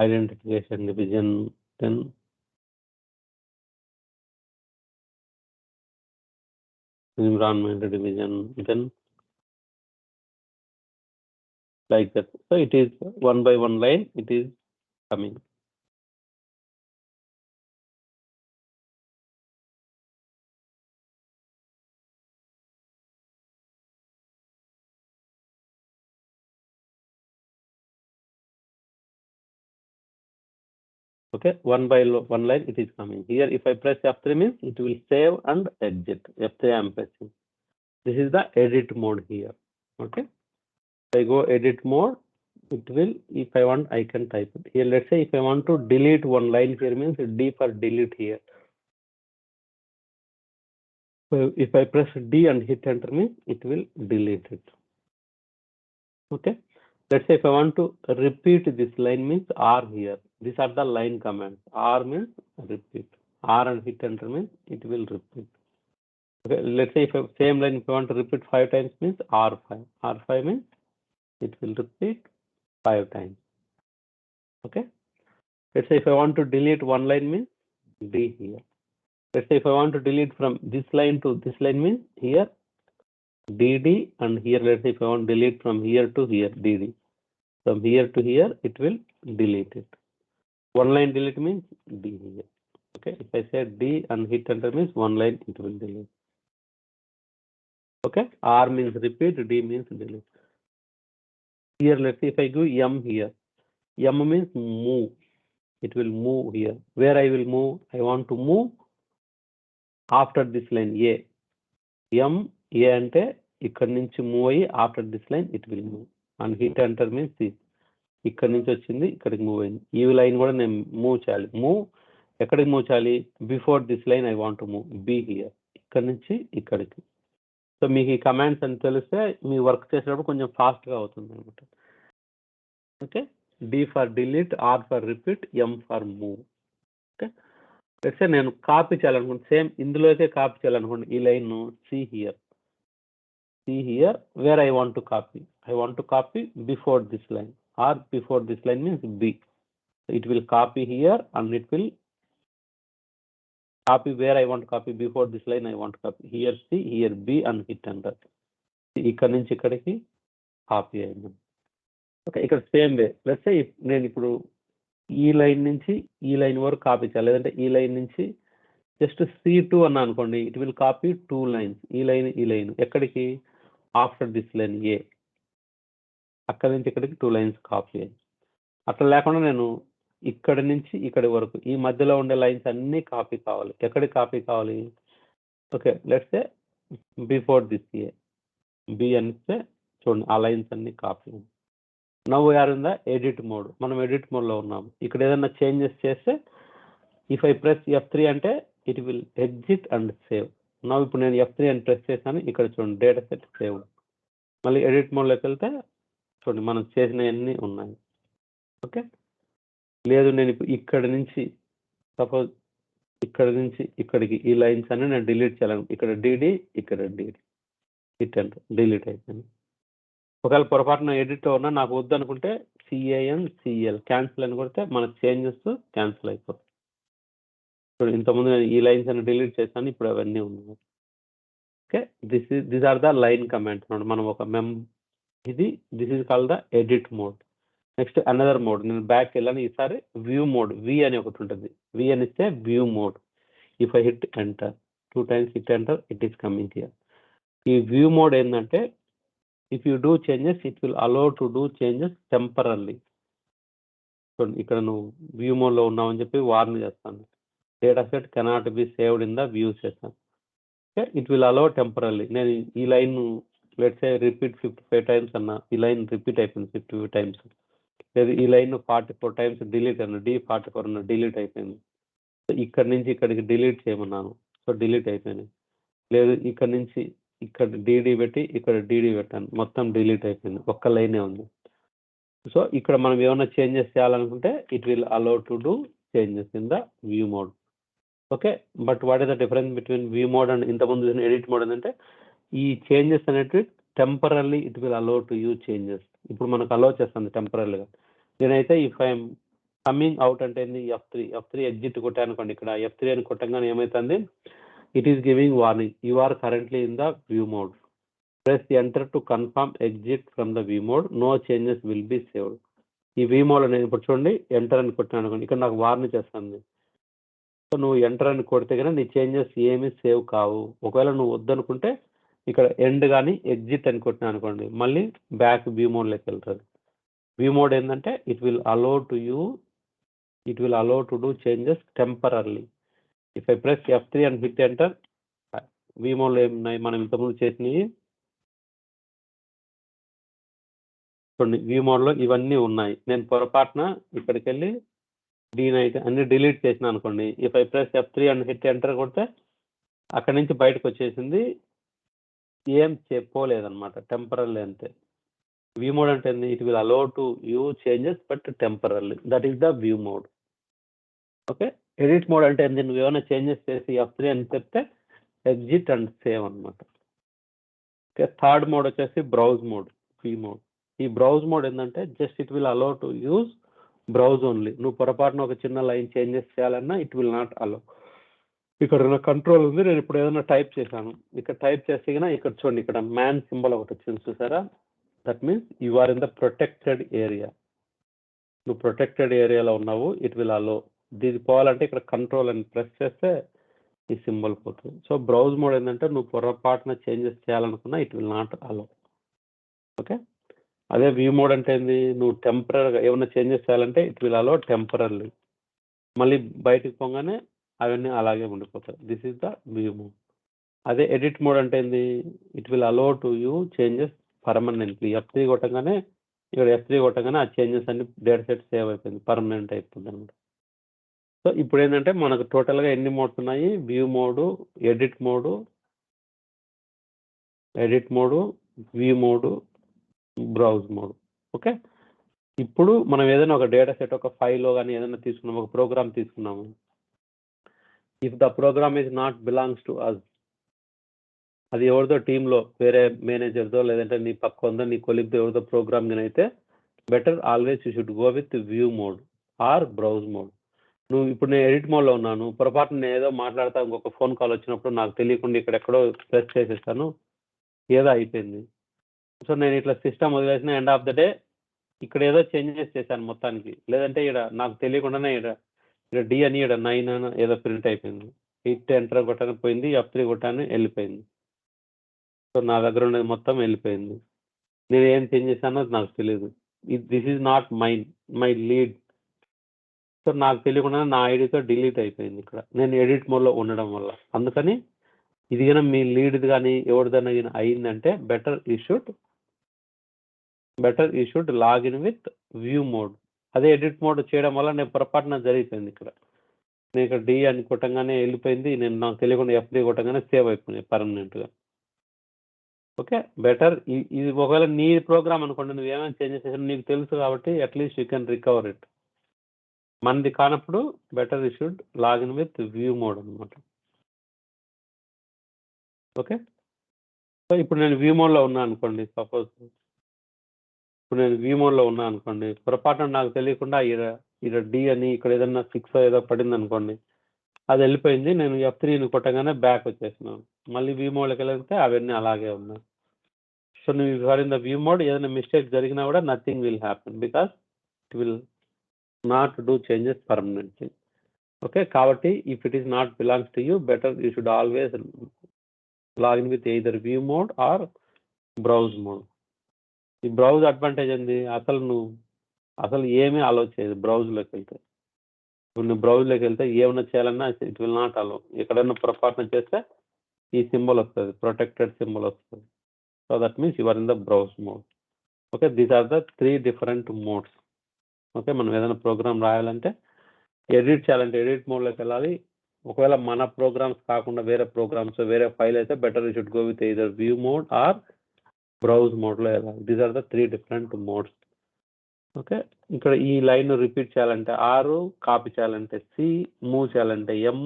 Identification division, then environment division, then like that. So it is one by one line, it is coming. Okay, one by one line it is coming. Here if I press F3 means it will save and exit. F3 I am pressing. This is the edit mode here. Okay, if I go edit mode, it will, if I want, I can type it here. Let's say if I want to delete one line here means D for delete here. So if I press D and hit enter means it will delete it. Okay, let's say if I want to repeat this line means R here. These are the line commands. R means repeat. R and hit enter means it will repeat. Okay, let's say if I, same line if I want to repeat 5 times means R5. R5 means it will repeat 5 times. Okay, let's say if I want to delete one line means D here. Let's say if I want to delete from this line to this line means here DD, and here let's say if I want to delete from here to here DD. From here to here it will delete it. One line delete means D here. Okay, if I say D and hit enter means one line it will delete. Okay, R means repeat, D means delete. Here let's see if I go M here. M means move. It will move here. Where I will move? I want to move after this line A. M A ante ikkadi nunchi move ayi after this line it will move. And hit enter means this. ikkadi nunchi వచ్చింది ఇక్కడికి move అయింది. ఈ line కూడా నేను move చేయాలి. Move ఎక్కడికి move చేయాలి? Before this line I want to move be here. ఇక్కడి నుంచి ఇక్కడికి. సో మీకు ఈ కమాండ్స్ అని తెలిస్తే మీ వర్క్ చేసేటప్పుడు కొంచెం ఫాస్ట్గా అవుతుంది అనమాట. Okay, D for delete, R for repeat, M for move. Okay, let's నేను కాపీ చేయాలనుకోండి, సేమ్ ఇందులోకే కాపీ చేయాలనుకోండి. ఈ line see here, where I want to copy. I want to copy before this line, or before this line means B. It will copy here and it will copy where I want to copy. Before this line I want to copy here C, here B and hit enter. ikkadi nunchi ikkadiki copy ayindi. Okay, ikkada same way let's say నేను ఇప్పుడు ఈ line నుంచి ఈ line వరకు copy చేయాలి, లేదంటే ఈ line నుంచి జస్ట్ C2 అన్నా అనుకోండి, ఇట్ విల్ కాపీ 2 లైన్స్. ఈ లైన్ ఎక్కడికి? ఆఫ్టర్ దిస్ లైన్ ఏ. అక్కడి నుంచి ఇక్కడికి 2 లైన్స్ కాపీ అయ్యి. అట్లా లేకుండా నేను ఇక్కడి నుంచి ఇక్కడి వరకు ఈ మధ్యలో ఉండే లైన్స్ అన్ని కాపీ కావాలి. ఎక్కడికి కాపీ కావాలి? Okay, let's say before this A B అనిస్తే చూడండి ఆ లైన్స్ అన్ని copy. Now we're in the edit mode. మనం ఎడిట్ మోడ్లో ఉన్నాము. ఇక్కడ ఏదైనా చేంజెస్ చేస్తే ఇఫ్ ఐ ప్రెస్ F3 అంటే it will exit and save. Now ఇప్పుడు నేను F3 అని ప్రెస్ చేశాను. ఇక్కడ చూడండి డేటా సెట్ సేవ్. మళ్ళీ ఎడిట్ మోడ్లోకి వెళ్తే చూడండి మనం చేసినవన్నీ ఉన్నాయి. ఓకే, లేదు నేను ఇప్పుడు ఇక్కడి నుంచి సపోజ్ ఇక్కడి నుంచి ఇక్కడికి ఈ లైన్స్ అన్ని నేను డిలీట్ చేయాలను. ఇక్కడ డిడి, ఇక్కడ డిడి, హిట్ అండ్ డిలీట్ అయిపోయింది. ఒకవేళ పొరపాటున ఎడిట్ ఉన్నా నాకు వద్దు అనుకుంటే CANCEL క్యాన్సిల్ అని కొడితే మన చేంజెస్ క్యాన్సిల్ అయిపోతాయి. చూడండి ఇంతకుముందు నేను ఈ లైన్స్ అన్ని డిలీట్ చేశాను, ఇప్పుడు అవన్నీ ఉన్నాయి. Okay, this are the line commands. మనం ఒక this is called the edit mode. Next another mode, నేను బ్యాక్ వెళ్ళాను. ఈసారి వ్యూ మోడ్, వి అని ఒకటి ఉంటుంది. వి అని ఇస్తే view mode. If I hit enter 2 times hit enter it is coming here. ఈ వ్యూ మోడ్ ఏంటంటే if you do changes it will allow to do changes temporarily. చూడండి ఇక్కడ నువ్వు వ్యూ మోడ్లో ఉన్నావని చెప్పి వార్న్ చేస్తాను. Data set cannot be saved in the view session. Okay, it will allow temporarily. నేను ఈ line let's say repeat 55 times అన్నా, ఈ లైన్ రిపీట్ అయిపోయింది 55 times. లేదు ఈ లైన్ 44 times డిలీట్ అన్న, D44 అన్న డిలీట్ అయిపోయింది. సో ఇక్కడ నుంచి ఇక్కడికి డిలీట్ చేయమన్నాను, సో డిలీట్ అయిపోయినాయి. లేదు ఇక్కడ నుంచి ఇక్కడ DD పెట్టి ఇక్కడ DD పెట్టాను, మొత్తం డిలీట్ అయిపోయింది. ఒక్క లైనే ఉంది. సో ఇక్కడ మనం ఏమైనా చేంజెస్ చేయాలనుకుంటే it will allow to do changes in the view mode. Okay, but what is the difference between view mode and ఇంతకుముందు ఎడిట్ మోడ్ ఏంటంటే ఈ చేంజెస్ అనేటివి temporarily it will allow to use changes. ఇప్పుడు మనకు allow చేస్తుంది టెంపరరీగా. నేనైతే if I'm coming out అంటే F3 exit కొట్టాను అనుకోండి. ఇక్కడ F3 అని కొట్టగానే ఏమవుతుంది? It is giving warning, you are currently in the view mode. Press enter to confirm exit from the V mode, no changes will be saved. ఈ V mode అనేది ఇప్పుడు చూడండి ఎంటర్ అని కొట్టినాను అనుకోండి, ఇక్కడ నాకు వార్న్ చేస్తుంది. సో నువ్వు ఎంటర్ అని కొడితే కనుక నీ చేంజెస్ ఏమీ సేవ్ కావు. ఒకవేళ నువ్వు వద్దనుకుంటే ఇక్కడ ఎండ్ కానీ ఎగ్జిట్ అని కొట్టినా అనుకోండి, మళ్ళీ బ్యాక్ వ్యూ మోడ్లోకి వెళ్తుంది. వ్యూ మోడ్ ఏంటంటే it will allow to do changes temporarily. If I press F3 and hit enter, view మోడ్లో ఏమున్నాయి మనం ఇంతకుముందు చేసినవి చూడండి. వ్యూ మోడ్లో ఇవన్నీ ఉన్నాయి. నేను పొరపాటున ఇక్కడికి వెళ్ళి D9 అన్ని డిలీట్ చేసిన అనుకోండి, if I press F3 and hit enter కొడితే అక్కడి నుంచి బయటకు వచ్చేసింది, ఏం పోలేదన్నమాట, టెంపరర్లీ అంతే. వ్యూ మోడ్ అంటే it will allow to you changes but temporarily, that is the view mode. Okay, edit mode అంటే నువ్వు ఏమైనా చేంజెస్ చేసి F3 అని చెప్తే ఎగ్జిట్ అండ్ సేవ్ అనమాట. ఓకే, థర్డ్ మోడ్ వచ్చేసి బ్రౌజ్ మోడ్, వ్యూ మోడ్. ఈ బ్రౌజ్ మోడ్ ఏంటంటే just it will allow to use browse only. నువ్వు పొరపాటున ఒక చిన్న లైన్ చేంజెస్ చేయాలన్నా ఇట్ విల్ నాట్ అలో. ఇక్కడ నా కంట్రోల్ ఉంది, నేను ఇప్పుడు ఏదైనా టైప్ చేశాను, ఇక్కడ టైప్ చేస్తే ఇక్కడ చూడండి, ఇక్కడ మ్యాన్ సింబల్ ఒకటి వచ్చింది చూసారా, that means you are in the protected area. నువ్వు ప్రొటెక్టెడ్ ఏరియాలో ఉన్నావు, ఇట్ విల్ అలో. దీనికి పోవాలంటే ఇక్కడ కంట్రోల్ అని ప్రెస్ చేస్తే ఈ సింబల్ పోతుంది. సో బ్రౌజ్ మోడ్ ఏంటంటే నువ్వు పొరపాటున చేంజెస్ చేయాలనుకున్నా it will not allow. Okay, అదే వ్యూ మోడ్ అంటే ఏంది, నువ్వు టెంపరీగా ఏమైనా చేంజెస్ చేయాలంటే ఇట్ విల్ అలో టెంపరర్లీ, మళ్ళీ బయటకు పోగానే అవన్నీ అలాగే ఉండిపోతాయి. This is the view mode. అదే ఎడిట్ మోడ్ అంటే ఏంది, it will allow to you changes permanently. F3 కొట్టగానే ఇక్కడ F3 కొట్టగానే ఆ చేంజెస్ అన్ని డేటా సెట్ సేవ్ అయిపోయింది, పర్మనెంట్ అయిపోతుంది అనమాట. సో ఇప్పుడు ఏంటంటే మనకు టోటల్గా ఎన్ని మోడ్స్ ఉన్నాయి, view mode, edit mode, view mode, browse mode. Okay, ఇప్పుడు మనం ఏదైనా ఒక డేటా సెట్, ఒక ఫైల్లో కానీ ఏదైనా తీసుకున్నాము, ఒక ప్రోగ్రామ్ తీసుకున్నాము, if the program is not belongs to us, అది ఎవరిదో టీంలో వేరే మేనేజర్దో లేదంటే నీ పక్క ఉందో నీ కొలిగ్దో ఎవరిదో ప్రోగ్రామ్ అయితే better always you should go with view mode or browse mode. నువ్వు ఇప్పుడు నేను ఎడిట్ మోడ్లో ఉన్నాను, పొరపాటు నేను ఏదో మాట్లాడతా ఇంకొక ఫోన్ కాల్ వచ్చినప్పుడు నాకు తెలియకుండా ఇక్కడ ఎక్కడో ప్రెస్ చేసేస్తాను, ఏదో అయిపోయింది. సో నేను ఇట్లా సిస్టమ్ వదిలేసిన, ఎండ్ ఆఫ్ ద డే ఇక్కడ ఏదో చేంజెస్ చేశాను మొత్తానికి, లేదంటే ఇక్కడ నాకు తెలియకుండానే ఇక్కడ డి అని ఇక్కడ 9 అని ఏదో ప్రింట్ అయిపోయింది, హిట్ ఎంటర్ కొట్టాను పోయింది, F3 కొట్టాను వెళ్ళిపోయింది. సో నా దగ్గర ఉండేది మొత్తం వెళ్ళిపోయింది, నేను ఏం చేంజ్ చేశానో నాకు తెలియదు. This is not my lead. So నాకు తెలియకుండా నా ఐడితో డిలీట్ అయిపోయింది ఇక్కడ, నేను ఎడిట్ మోడ్లో ఉండడం వల్ల. అందుకని ఇది కానీ మీ లీడ్ది కానీ ఎవరిదైనా అయిందంటే బెటర్ ఈ should login with view mode. అదే ఎడిట్ మోడ్ చేయడం వల్ల నేను పొరపాటున జరిగిపోయింది, ఇక్కడ నేను ఇక్కడ డి అని కొట్టంగానే వెళ్ళిపోయింది, నేను నాకు తెలియకుండా F3 కొట్టంగానే సేవ్ అయిపోయింది పర్మనెంట్గా. ఓకే, బెటర్ ఇది ఒకవేళ నీ ప్రోగ్రామ్ అనుకోండి, నువ్వు ఏమైనా చేంజెస్ చేసినా నీకు తెలుసు కాబట్టి at least you can recover it. మనది కానప్పుడు better you should login with view mode అనమాట. ఓకే, సో ఇప్పుడు నేను వ్యూ మోడ్లో ఉన్నాను అనుకోండి, సపోజ్ ఇప్పుడు నేను వ్యూ మోడ్లో ఉన్నాను అనుకోండి, పొరపాటున నాకు తెలియకుండా ఇక్కడ డి అని ఇక్కడ ఏదన్నా 6 ఏదో పడింది అనుకోండి, అది వెళ్ళిపోయింది, నేను F3 కొట్టగానే బ్యాక్ వచ్చేసినాను, మళ్ళీ వ్యూ మోడ్లోకి వెళ్తే అవన్నీ అలాగే ఉన్నాయి. సో నువ్వు for in the view mode ఏదైనా మిస్టేక్ జరిగినా కూడా nothing will happen because it will not do changes permanently. Okay, కాబట్టి if it is not belongs to you better you should always login with either view mode or browse mode. ఈ browse advantage ఏంది, అసలు ఏమీ అలో చేయదు బ్రౌజ్లోకి వెళ్తే. ఇప్పుడు నువ్వు బ్రౌజ్లోకి వెళ్తే ఏమన్నా చేయాలన్నా ఇట్ విల్ నాట్ అలో. ఎక్కడన్నా పొరపాటున చేస్తే ఈ సింబల్ వస్తుంది, ప్రొటెక్టెడ్ సింబల్ వస్తుంది. So that means you are in the browse mode. Okay, these are the 3 different modes. Okay, మనం ఏదైనా ప్రోగ్రామ్ రాయాలంటే ఎడిట్ చేయాలంటే ఎడిట్ మోడ్లోకి వెళ్ళాలి. ఒకవేళ మన ప్రోగ్రామ్స్ కాకుండా వేరే ప్రోగ్రామ్స్ వేరే ఫైల్ అయితే better you should go with either view mode or browse మోడ్లో వెళ్ళాలి. These are the 3 different modes. Okay, ఇక్కడ ఈ లైన్ రిపీట్ చేయాలంటే R, కాపీ చేయాలంటే C, మూవ్ చేయాలంటే M,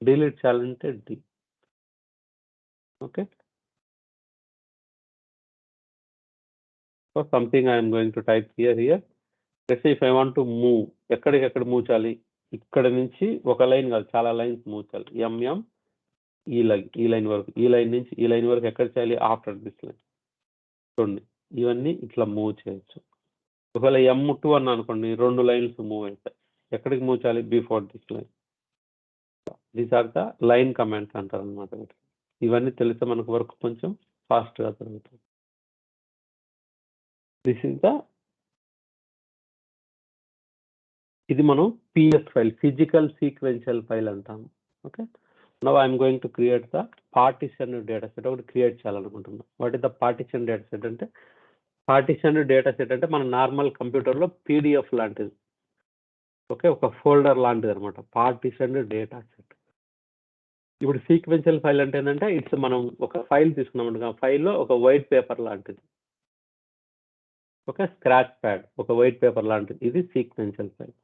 డిలీట్ చేయాలంటే D. Okay, so something I'm going to type here. Let's say if I want to move, ఎక్కడికెక్కడ move చేయాలి, ఇక్కడ నుంచి ఒక లైన్ కాదు చాలా లైన్స్ మూవ్ చేయాలి. MM ఈ లైన్ వరకు, ఈ లైన్ నుంచి ఈ లైన్ వరకు ఎక్కడ చేయాలి? After this line. చూడండి ఇవన్నీ ఇట్లా మూవ్ చేయొచ్చు. ఒకవేళ M2 అన్న అనుకోండి, 2 లైన్స్ మూవ్ అవుతాయి. ఎక్కడికి మూవ్ చేయాలి? Before this line. These are the line commands అంటారు అనమాట. ఇవన్నీ తెలిస్తే మనకు వర్క్ కొంచెం ఫాస్ట్గా జరుగుతుంది. దిస్ ఇస్ ద, ఇది మనం PS file, physical sequential file అంటాము. Okay, now I'm going to create the partition data set ఒకటి క్రియేట్ చేయాలనుకుంటున్నాం. What is the partition data set అంటే, పార్టిషన్ డేటా సెట్ అంటే మన నార్మల్ కంప్యూటర్లో PDF లాంటిది. ఓకే, ఒక ఫోల్డర్ లాంటిది అనమాట పార్టిషన్ డేటా సెట్. ఇప్పుడు సీక్వెన్షియల్ ఫైల్ అంటే ఏంటంటే, ఇట్స్ మనం ఒక ఫైల్ తీసుకున్నామంటే ఆ ఫైల్లో ఒక వైట్ పేపర్ లాంటిది. ఓకే, స్క్రాచ్ ప్యాడ్ ఒక వైట్ పేపర్ లాంటిది, ఇది sequential file.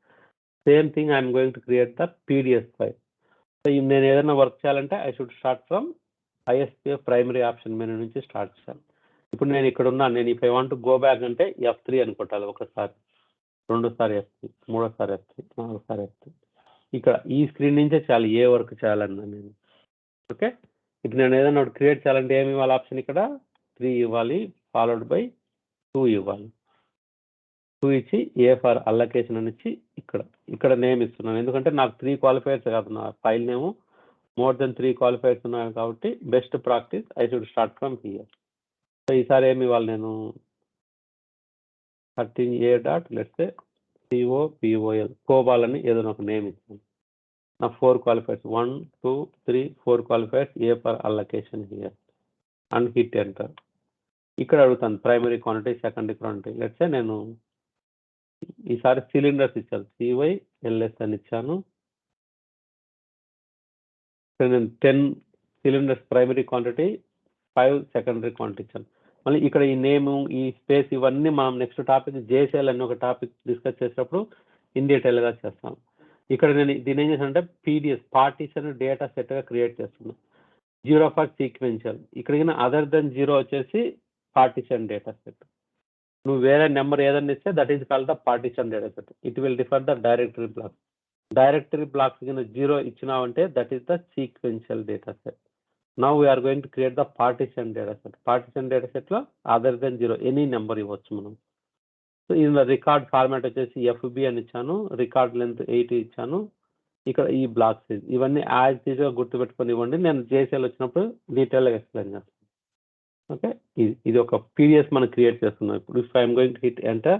Same thing I'm going to create the PDF file. So నేను ఏదైనా వర్క్ చేయాలంటే I should start from ISPF primary option menu నుంచి స్టార్ట్ చేయాలి. ఇప్పుడు నేను ఇక్కడ ఉన్నాను, నేను if I want go back అంటే F3 అని కొట్టాలి. ఒకసారి, రెండోసారి F3, మూడోసారి F3, నాలుగోసారి F3. ఇక్కడ ఈ స్క్రీన్ నుంచే చేయాలి ఏ వర్క్ చేయాలన్నా నేను. ఓకే, ఇప్పుడు నేను ఏదైనా ఒకటి క్రియేట్ చేయాలంటే ఏమి ఇవ్వాలి? ఆప్షన్ ఇక్కడ 3 ఇవ్వాలి, ఫాలోడ్ బై 2 ఇవ్వాలి. 2 ఇచ్చి ఏ ఫర్ అల్లొకేషన్ అని ఇచ్చి ఇక్కడ నేమ్ ఇస్తున్నాను. ఎందుకంటే నాకు 3 క్వాలిఫైర్స్ కాదు, నా file name more than 3 qualifiers ఉన్నాయి కాబట్టి best practice I should start from here. So ఈసారి ఏమి ఇవ్వాలి? నేను 13A డాట్ లెట్స్ COPOL కోబాల్ అని ఏదైనా ఒక నేమ్ ఇస్తాను. నా 4 qualifiers 1, 2, 3, 4 qualifiers A for allocation here and hit enter. ఇక్కడ అడుగుతాను primary quantity, secondary quantity. Let's నేను ఈసారి సిలిండర్స్ ఇచ్చాను, CYLS అని ఇచ్చాను. నేను 10 cylinders primary quantity, 5 secondary quantity ఇచ్చాను. మళ్ళీ ఇక్కడ ఈ నేము, ఈ స్పేస్, ఇవన్నీ మనం నెక్స్ట్ టాపిక్ JCL అని ఒక టాపిక్ డిస్కస్ చేసేటప్పుడు ఇన్ డీటెయిల్గా చేస్తాం. ఇక్కడ నేను దీని ఏం చేశానంటే PDF పార్టిషన్ డేటా సెట్గా క్రియేట్ చేస్తున్నాను. 0 ఫర్ సీక్వెన్షియల్, ఇక్కడ అదర్ దెన్ 0 వచ్చేసి పార్టిషన్ డేటా సెట్. నువ్వు వేరే నెంబర్ ఏదైనా ఇస్తే that is called the partition data set. It will differ the directory block. Directory blocks కింద 0 ఇచ్చినావంటే that is the sequential data set. Now we're going to create the partition data set. Partition data సెట్లో other than 0 any number ఇవ్వచ్చు మనం. So ఇందులో record format వచ్చేసి FB అని ఇచ్చాను, record length 80 ఇచ్చాను. ఇక్కడ ఈ బ్లాక్స్ ఇవన్నీ యాజ్ ఈజ్గా గుర్తుపెట్టుకొని ఇవ్వండి, నేను JCL వచ్చినప్పుడు డీటెయిల్గా ఎక్స్ప్లెయిన్ చేస్తాను. ఓకే, ఇది ఒక PDF మనం క్రియేట్ చేస్తున్నాం. ఇప్పుడు if I'm going to hit enter,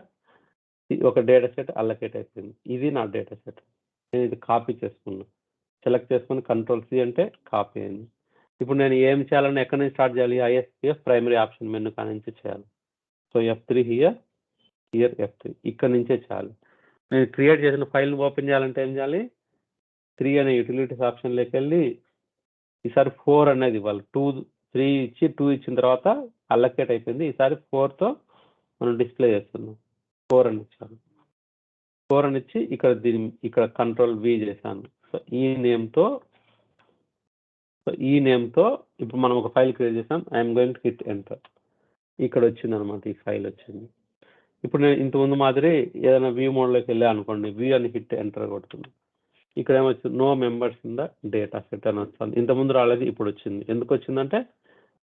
ఒక డేటా సెట్ అల్లొకేట్ అయిపోయింది. ఇది నా డేటా సెట్. నేను ఇది కాపీ చేసుకున్నాను, సెలెక్ట్ చేసుకుని Ctrl+C అంటే కాపీ అయింది. ఇప్పుడు నేను ఏం చేయాలని ఎక్కడి నుంచి స్టార్ట్ చేయాలి? ISPF ప్రైమరీ ఆప్షన్ మెనూ కాడ నుంచి చేయాలి. సో F3 హియర్ F3 ఇక్కడ నుంచే చేయాలి. నేను క్రియేట్ చేసిన ఫైల్ని ఓపెన్ చేయాలంటే ఏం చేయాలి? 3 అనే యూటిలిటీస్ ఆప్షన్లోకి వెళ్ళి ఈసారి 4 అనేది ఇవ్వాలి. 3 ఇచ్చి 2 ఇచ్చిన తర్వాత అల్లొకేట్ అయిపోయింది. ఈసారి 4తో మనం డిస్ప్లే చేస్తున్నాం. 4 అని ఇచ్చాను. 4 అని ఇచ్చి ఇక్కడ Ctrl+V చేశాను. సో ఈ నేమ్తో ఇప్పుడు మనం ఒక ఫైల్ క్రియేట్ చేసాం. I'm going to hit enter. ఇక్కడ వచ్చింది అనమాట, ఈ ఫైల్ వచ్చింది. ఇప్పుడు నేను ఇంతకుముందు మాదిరి ఏదైనా వ్యూ మోడ్లోకి వెళ్ళా అనుకోండి, వ్యూ అని హిట్ ఎంటర్ కొడుతుంది. ఇక్కడ ఏమొచ్చింది? No members in the data set అని వస్తుంది. ఇంతకుముందు రాలేదు, ఇప్పుడు వచ్చింది. ఎందుకు వచ్చిందంటే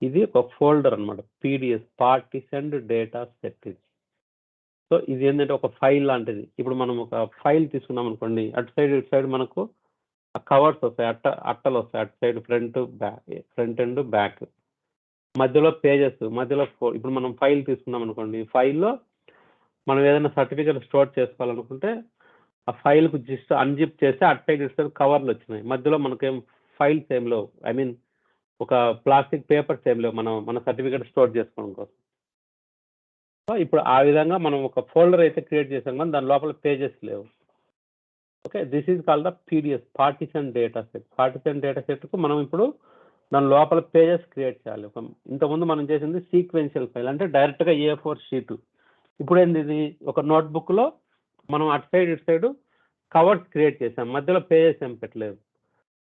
ఇది ఒక ఫోల్డర్ అనమాట, PDF పార్టిషన్ డేటా సెట్. ఇది సో ఇది ఏంటంటే ఒక ఫైల్ లాంటిది. ఇప్పుడు మనం ఒక ఫైల్ తీసుకున్నాం అనుకోండి, అటు సైడ్ మనకు కవర్స్ వస్తాయి, అట్టలు వస్తాయి, అటు సైడ్ ఫ్రంట్ అండ్ బ్యాక్, మధ్యలో పేజెస్, మధ్యలో ఇప్పుడు మనం ఫైల్ తీసుకున్నాం అనుకోండి, ఫైల్లో మనం ఏదైనా సర్టిఫికేట్ స్టోర్ చేసుకోవాలనుకుంటే ఆ ఫైల్కు జస్ట్ అన్జిప్ చేస్తే అటు సైడ్ కవర్లు వచ్చినాయి, మధ్యలో మనకేం ఫైల్స్ ఏం లేవు, ఐ మీన్ ఒక ప్లాస్టిక్ పేపర్స్ ఏం లేవు మన సర్టిఫికేట్ స్టోర్ చేసుకోవడం కోసం. సో ఇప్పుడు ఆ విధంగా మనం ఒక ఫోల్డర్ అయితే క్రియేట్ చేసాం కానీ దాని లోపల పేజెస్ లేవు. Okay, this is called the PDF partition data set. Partition data సెట్కు మనం ఇప్పుడు దాని లోపల పేజెస్ క్రియేట్ చేయాలి. ఇంతకుముందు మనం చేసింది సీక్వెన్షియల్ ఫైల్ అంటే డైరెక్ట్గా A4 షీటు. ఇప్పుడు ఏంది? ఇది ఒక నోట్బుక్లో మనం ఇటు సైడ్ కవర్స్ క్రియేట్ చేసాం, మధ్యలో పేజెస్ ఏం పెట్టలేదు.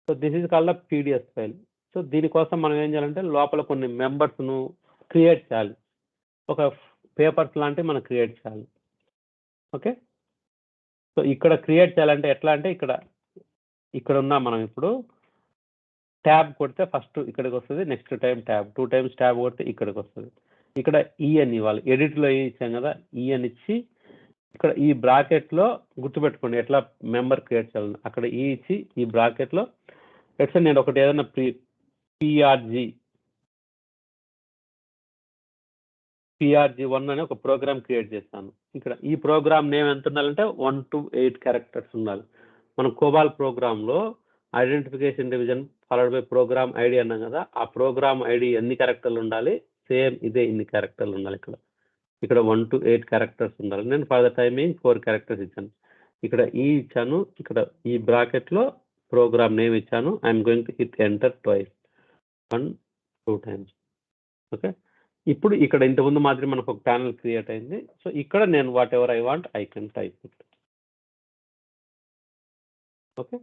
So this is called the PDF file. So దీనికోసం మనం ఏం చేయాలంటే లోపల కొన్ని మెంబర్స్ను క్రియేట్ చేయాలి, ఒక పేపర్స్ లాంటివి మనం క్రియేట్ చేయాలి. ఓకే, సో ఇక్కడ క్రియేట్ చేయాలంటే ఎట్లా అంటే ఇక్కడ ఉన్నాం మనం ఇప్పుడు ట్యాబ్ కొడితే ఫస్ట్ ఇక్కడికి వస్తుంది, next time tab, 2 times tab కొడితే ఇక్కడికి వస్తుంది. ఇక్కడ ఈ అని ఇవ్వాలి, ఎడిట్లో ఈ ఇచ్చాం కదా, ఈ అని ఇచ్చి ఇక్కడ ఈ బ్రాకెట్లో గుర్తుపెట్టుకోండి ఎట్లా మెంబర్ క్రియేట్ చేయాలని. అక్కడ ఈ ఇచ్చి ఈ బ్రాకెట్లో ఎట్లా నేను ఒకటి ఏదైనా PRG1 అనే ఒక ప్రోగ్రామ్ క్రియేట్ చేస్తాను. ఇక్కడ ఈ ప్రోగ్రామ్ నేమ్ ఎంత ఉండాలంటే 1 to 8 క్యారెక్టర్స్ ఉండాలి. మనం కోబాల్ ప్రోగ్రాంలో identification division followed by program ID అన్నాం కదా, ఆ ప్రోగ్రామ్ ఐడి ఎన్ని క్యారెక్టర్లు ఉండాలి, సేమ్ ఇదే ఇన్ని క్యారెక్టర్లు ఉండాలి. ఇక్కడ 1 to 8 క్యారెక్టర్స్ ఉండాలి. నేను ఫర్ ద టైమింగ్ 4 క్యారెక్టర్స్ ఇచ్చాను. ఇక్కడ ఈ ఇచ్చాను, ఇక్కడ ఈ బ్రాకెట్లో ప్రోగ్రామ్ నేమ్ ఇచ్చాను. I'm going to hit enter twice, 1 2 times. Okay, ఇప్పుడు ఇక్కడ ఇంతకుముందు మాదిరి మనకు ఒక ప్యానల్ క్రియేట్ అయింది. సో ఇక్కడ నేను whatever I want I can type it. Okay,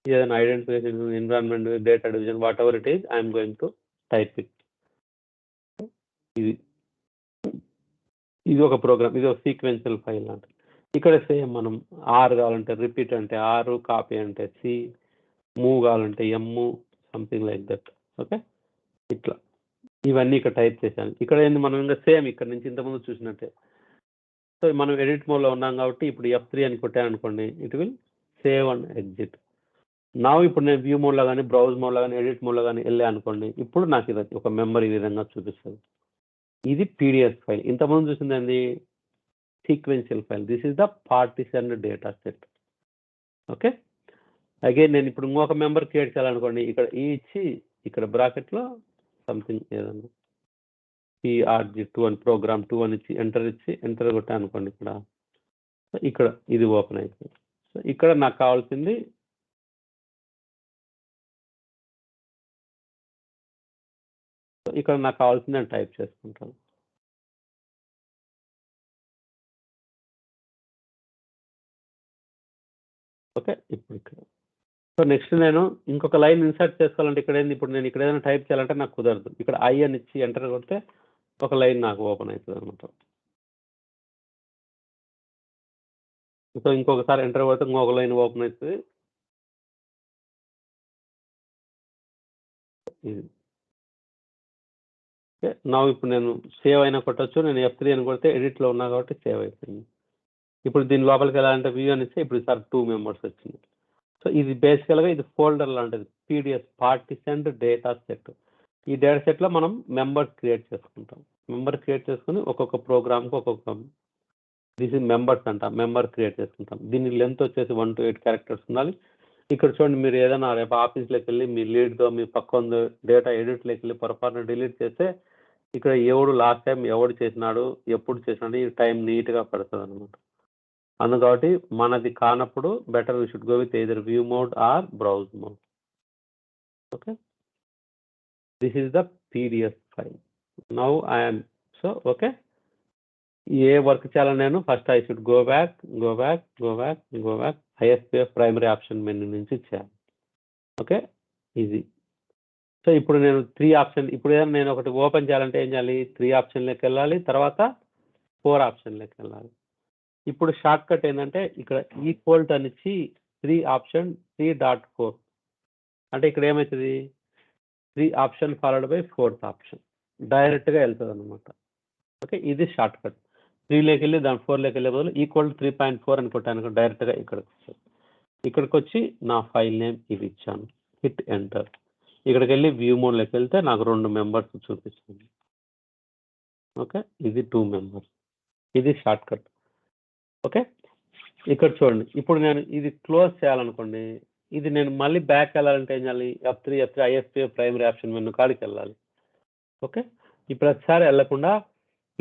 ఏదైనా identification, environment, data division, whatever it is, I'm going to type it. ఇది ఒక ప్రోగ్రామ్, ఇది ఒక సీక్వెన్షియల్ ఫైల్ అంటే. ఇక్కడ సేమ్ మనం ఆర్ కావాలంటే రిపీట్ అంటే ఆర్, కాపీ అంటే సి, మూవ్ కావాలంటే ఎమ్, సంథింగ్ లైక్ దట్. ఓకే, ఇట్లా ఇవన్నీ ఇక్కడ టైప్ చేశాను. ఇక్కడ ఏంది మనం ఇంకా సేమ్ ఇక్కడ నుంచి ఇంతకుముందు చూసినట్టే. సో మనం ఎడిట్ మోడ్లో ఉన్నాం కాబట్టి ఇప్పుడు F3 అని కొట్టాను అనుకోండి, it will save and exit. నా ఇప్పుడు నేను వ్యూ మోడ్లో కానీ, బ్రౌజ్ మోడ్లో కానీ, ఎడిట్ మోడ్లో కానీ వెళ్ళా అనుకోండి, ఇప్పుడు నాకు ఇది ఒక మెంబర్ ఈ విధంగా చూపిస్తుంది. ఇది PDF ఫైల్. ఇంతకుముందు చూసింది ఏంది, sequential file. This is the partition data set. Okay, again నేను ఇప్పుడు ఇంకొక మెంబర్ క్రియేట్ చేయాలనుకోండి, ఇక్కడ ఈ ఇచ్చి ఇక్కడ బ్రాకెట్లో సంథింగ్ ఏదన్నా PRG2 అని ప్రోగ్రామ్ 2 అని ఇచ్చి ఎంటర్ కొట్టాను అనుకోండి. ఇక్కడ ఇది ఓపెన్ అయిపోయింది. సో ఇక్కడ నాకు కావాల్సింది నేను టైప్ చేసుకుంటాను. ఓకే, ఇప్పుడు ఇక్కడ సో నెక్స్ట్ నేను ఇంకొక లైన్ ఇన్సర్ట్ చేసుకోవాలంటే ఇక్కడ ఏంది, ఇప్పుడు నేను ఇక్కడ ఏదైనా టైప్ చేయాలంటే నాకు కుదరదు. ఇక్కడ ఐ అని ఇచ్చి ఎంటర్ కొడితే ఒక లైన్ నాకు ఓపెన్ అవుతుంది అనమాట. సో ఇంకొకసారి ఎంటర్ కొడితే ఇంకొక లైన్ ఓపెన్ అవుతుంది. ఇది ఓకే, నా ఇప్పుడు నేను సేవ్ అయినా కొట్టచ్చు. నేను F3 అని కొడితే ఎడిట్లో ఉన్నా కాబట్టి సేవ్ అయిపోయింది. ఇప్పుడు దీని లోపలికి వెళ్ళాలంటే వ్యూ అని ఇస్తే ఇప్పుడు సార్ 2 members వచ్చింది. సో ఇది బేసికల్గా ఇది ఫోల్డర్ లాంటిది, PDF పార్టిషన్డ్ డేటా సెట్. ఈ డేటా సెట్లో మనం మెంబర్ క్రియేట్ చేసుకుంటాం. మెంబర్ క్రియేట్ చేసుకుని ఒక్కొక్క ప్రోగ్రామ్కి ఒక్కొక్క దిస్ ఇస్ మెంబర్స్ అంట, మెంబర్ క్రియేట్ చేసుకుంటాం. దీని లెంత్ వచ్చేసి 1 to 8 క్యారెక్టర్స్ ఉండాలి. ఇక్కడ చూడండి, మీరు ఏదైనా రేపు ఆఫీస్లోకి వెళ్ళి మీ లీడ్తో మీ పక్కన డేటా ఎడిట్లోకి వెళ్ళి పొరపాటున డిలీట్ చేస్తే ఇక్కడ ఎవడు లాస్ట్ టైం ఎవడు చేసినాడు, ఎప్పుడు చేసినాడు, ఈ టైం నీట్గా పడుతుంది అనమాట. అందుకు కాబట్టి మనది కానప్పుడు better we should go with either view mode or browse mode. Okay, this is the PDF file. Now I'm so okay, ఏ వర్క్ చేయాలని నేను first I should go back ISPF primary option menu నుంచి చేయాలి. Okay, ఇది so ఇప్పుడు నేను 3 option, ఇప్పుడు ఏదైనా నేను ఒకటి ఓపెన్ చేయాలంటే ఏం చేయాలి, 3 ఆప్షన్లోకి వెళ్ళాలి, తర్వాత 4 ఆప్షన్లోకి వెళ్ళాలి. ఇప్పుడు షార్ట్ కట్ ఏంటంటే ఇక్కడ ఈక్వల్ టు అని ఇచ్చి 3.4 అంటే ఇక్కడ ఏమవుతుంది, 3 option followed by 4th option డైరెక్ట్గా వెళ్తుంది అనమాట. ఓకే, ఇది షార్ట్ కట్. 3లోకి వెళ్ళి దాని 4లోకి వెళ్ళే బదులు ఈక్వల్ టు 3.4 అని కొట్టాను, డైరెక్ట్గా ఇక్కడికి వస్తుంది. ఇక్కడికి వచ్చి నా ఫైల్ నేమ్ ఇది ఇచ్చాను, హిట్ ఎంటర్. ఇక్కడికి వెళ్ళి వ్యూ మోడ్లోకి వెళ్తే నాకు 2 members చూపిస్తుంది. ఓకే, ఇది 2 members, ఇది షార్ట్ కట్. ఓకే, ఇక్కడ చూడండి, ఇప్పుడు నేను ఇది క్లోజ్ చేయాలనుకోండి, ఇది నేను మళ్ళీ బ్యాక్ వెళ్ళాలంటే ఏం చేయాలి, F3 ISPF primary option menu కాడికి వెళ్ళాలి. ఓకే, ఈ ప్రతిసారి వెళ్ళకుండా,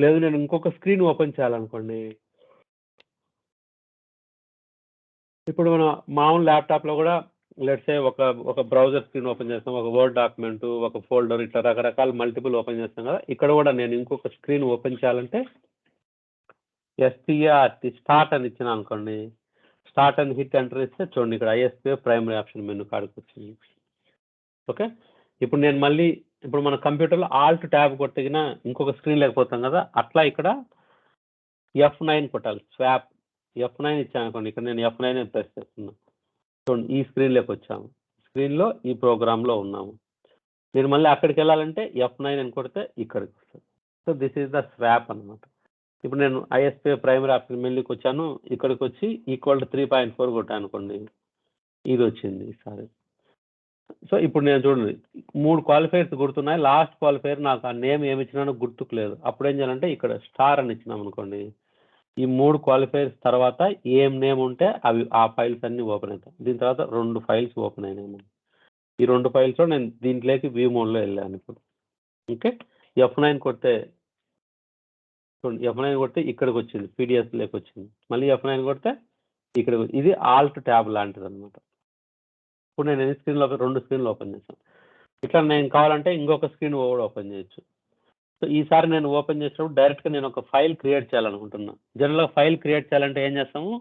లేదు నేను ఇంకొక స్క్రీన్ ఓపెన్ చేయాలనుకోండి, ఇప్పుడు మనం మామూలు ల్యాప్టాప్లో కూడా లెట్స్ సే ఒక బ్రౌజర్ స్క్రీన్ ఓపెన్ చేస్తాం, ఒక వర్డ్ డాక్యుమెంట్, ఒక ఫోల్డర్, ఇట్లా రకరకాల మల్టిపుల్ ఓపెన్ చేస్తాం కదా. ఇక్కడ కూడా నేను ఇంకొక స్క్రీన్ ఓపెన్ చేయాలంటే STRT స్టార్ట్ అని ఇచ్చిన అనుకోండి, స్టార్ట్ అని హిట్ ఎంటర్ ఇస్తే చూడండి ఇక్కడ ISPF ప్రైమరీ ఆప్షన్ మెనూ కాడికి వచ్చింది. ఓకే, ఇప్పుడు నేను మళ్ళీ ఇప్పుడు మన కంప్యూటర్లో ఆల్ట్ ట్యాబ్ కొట్టిన ఇంకొక స్క్రీన్ లేకపోతాం కదా, అట్లా ఇక్కడ F9 కొట్టాలి, స్వాప్ F9 ఇచ్చాను అనుకోండి. ఇక్కడ నేను F9 ప్రెస్ చేస్తున్నాను. చూడండి ఈ స్క్రీన్లోకి వచ్చాము. స్క్రీన్లో ఈ ప్రోగ్రాంలో ఉన్నాము. మీరు మళ్ళీ అక్కడికి వెళ్ళాలంటే F9 అని కొడితే ఇక్కడికి వస్తుంది. So this is the swap అనమాట. ఇప్పుడు నేను ISP ప్రైమరీ ఆప్షన్ మెనూకి వచ్చాను. ఇక్కడికి వచ్చి ఈక్వల్ టు 3.4 కొట్టాను అనుకోండి, ఇది వచ్చింది ఈసారి. సో ఇప్పుడు నేను చూడండి 3 క్వాలిఫైర్స్ గుర్తున్నాయి. లాస్ట్ క్వాలిఫైర్ నాకు ఆ నేమ్ ఏమి ఇచ్చినానో గుర్తుకు లేదు. అప్పుడు ఏం చేయాలంటే ఇక్కడ స్టార్ అని ఇచ్చినాం అనుకోండి, ఈ 3 క్వాలిఫైర్స్ తర్వాత ఏం నేమ్ ఉంటే అవి ఆ ఫైల్స్ అన్ని ఓపెన్ అవుతాయి. దీని తర్వాత 2 ఫైల్స్ ఓపెన్ అయినాయి. ఈ 2 ఫైల్స్లో నేను దీంట్లోకి వ్యూ మోడ్లో వెళ్ళాను ఇప్పుడు. ఓకే, F9 కొడితే చూడండి, F9 కొడితే ఇక్కడికి వచ్చింది, పీడిఎఫ్లోకి వచ్చింది. మళ్ళీ F9 కొడితే ఇక్కడ ఇది ఆల్ట్ ట్యాబ్ లాంటిది అనమాట. ఇప్పుడు నేను ఎన్ని స్క్రీన్లో 2 స్క్రీన్లు ఓపెన్ చేశాను. ఇట్లా నేను కావాలంటే ఇంకొక స్క్రీన్ కూడా ఓపెన్ చేయొచ్చు. సో ఈసారి నేను ఓపెన్ చేసినప్పుడు డైరెక్ట్గా నేను ఒక ఫైల్ క్రియేట్ చేయాలనుకుంటున్నాను. జనరల్గా ఫైల్ క్రియేట్ చేయాలంటే ఏం చేస్తాము,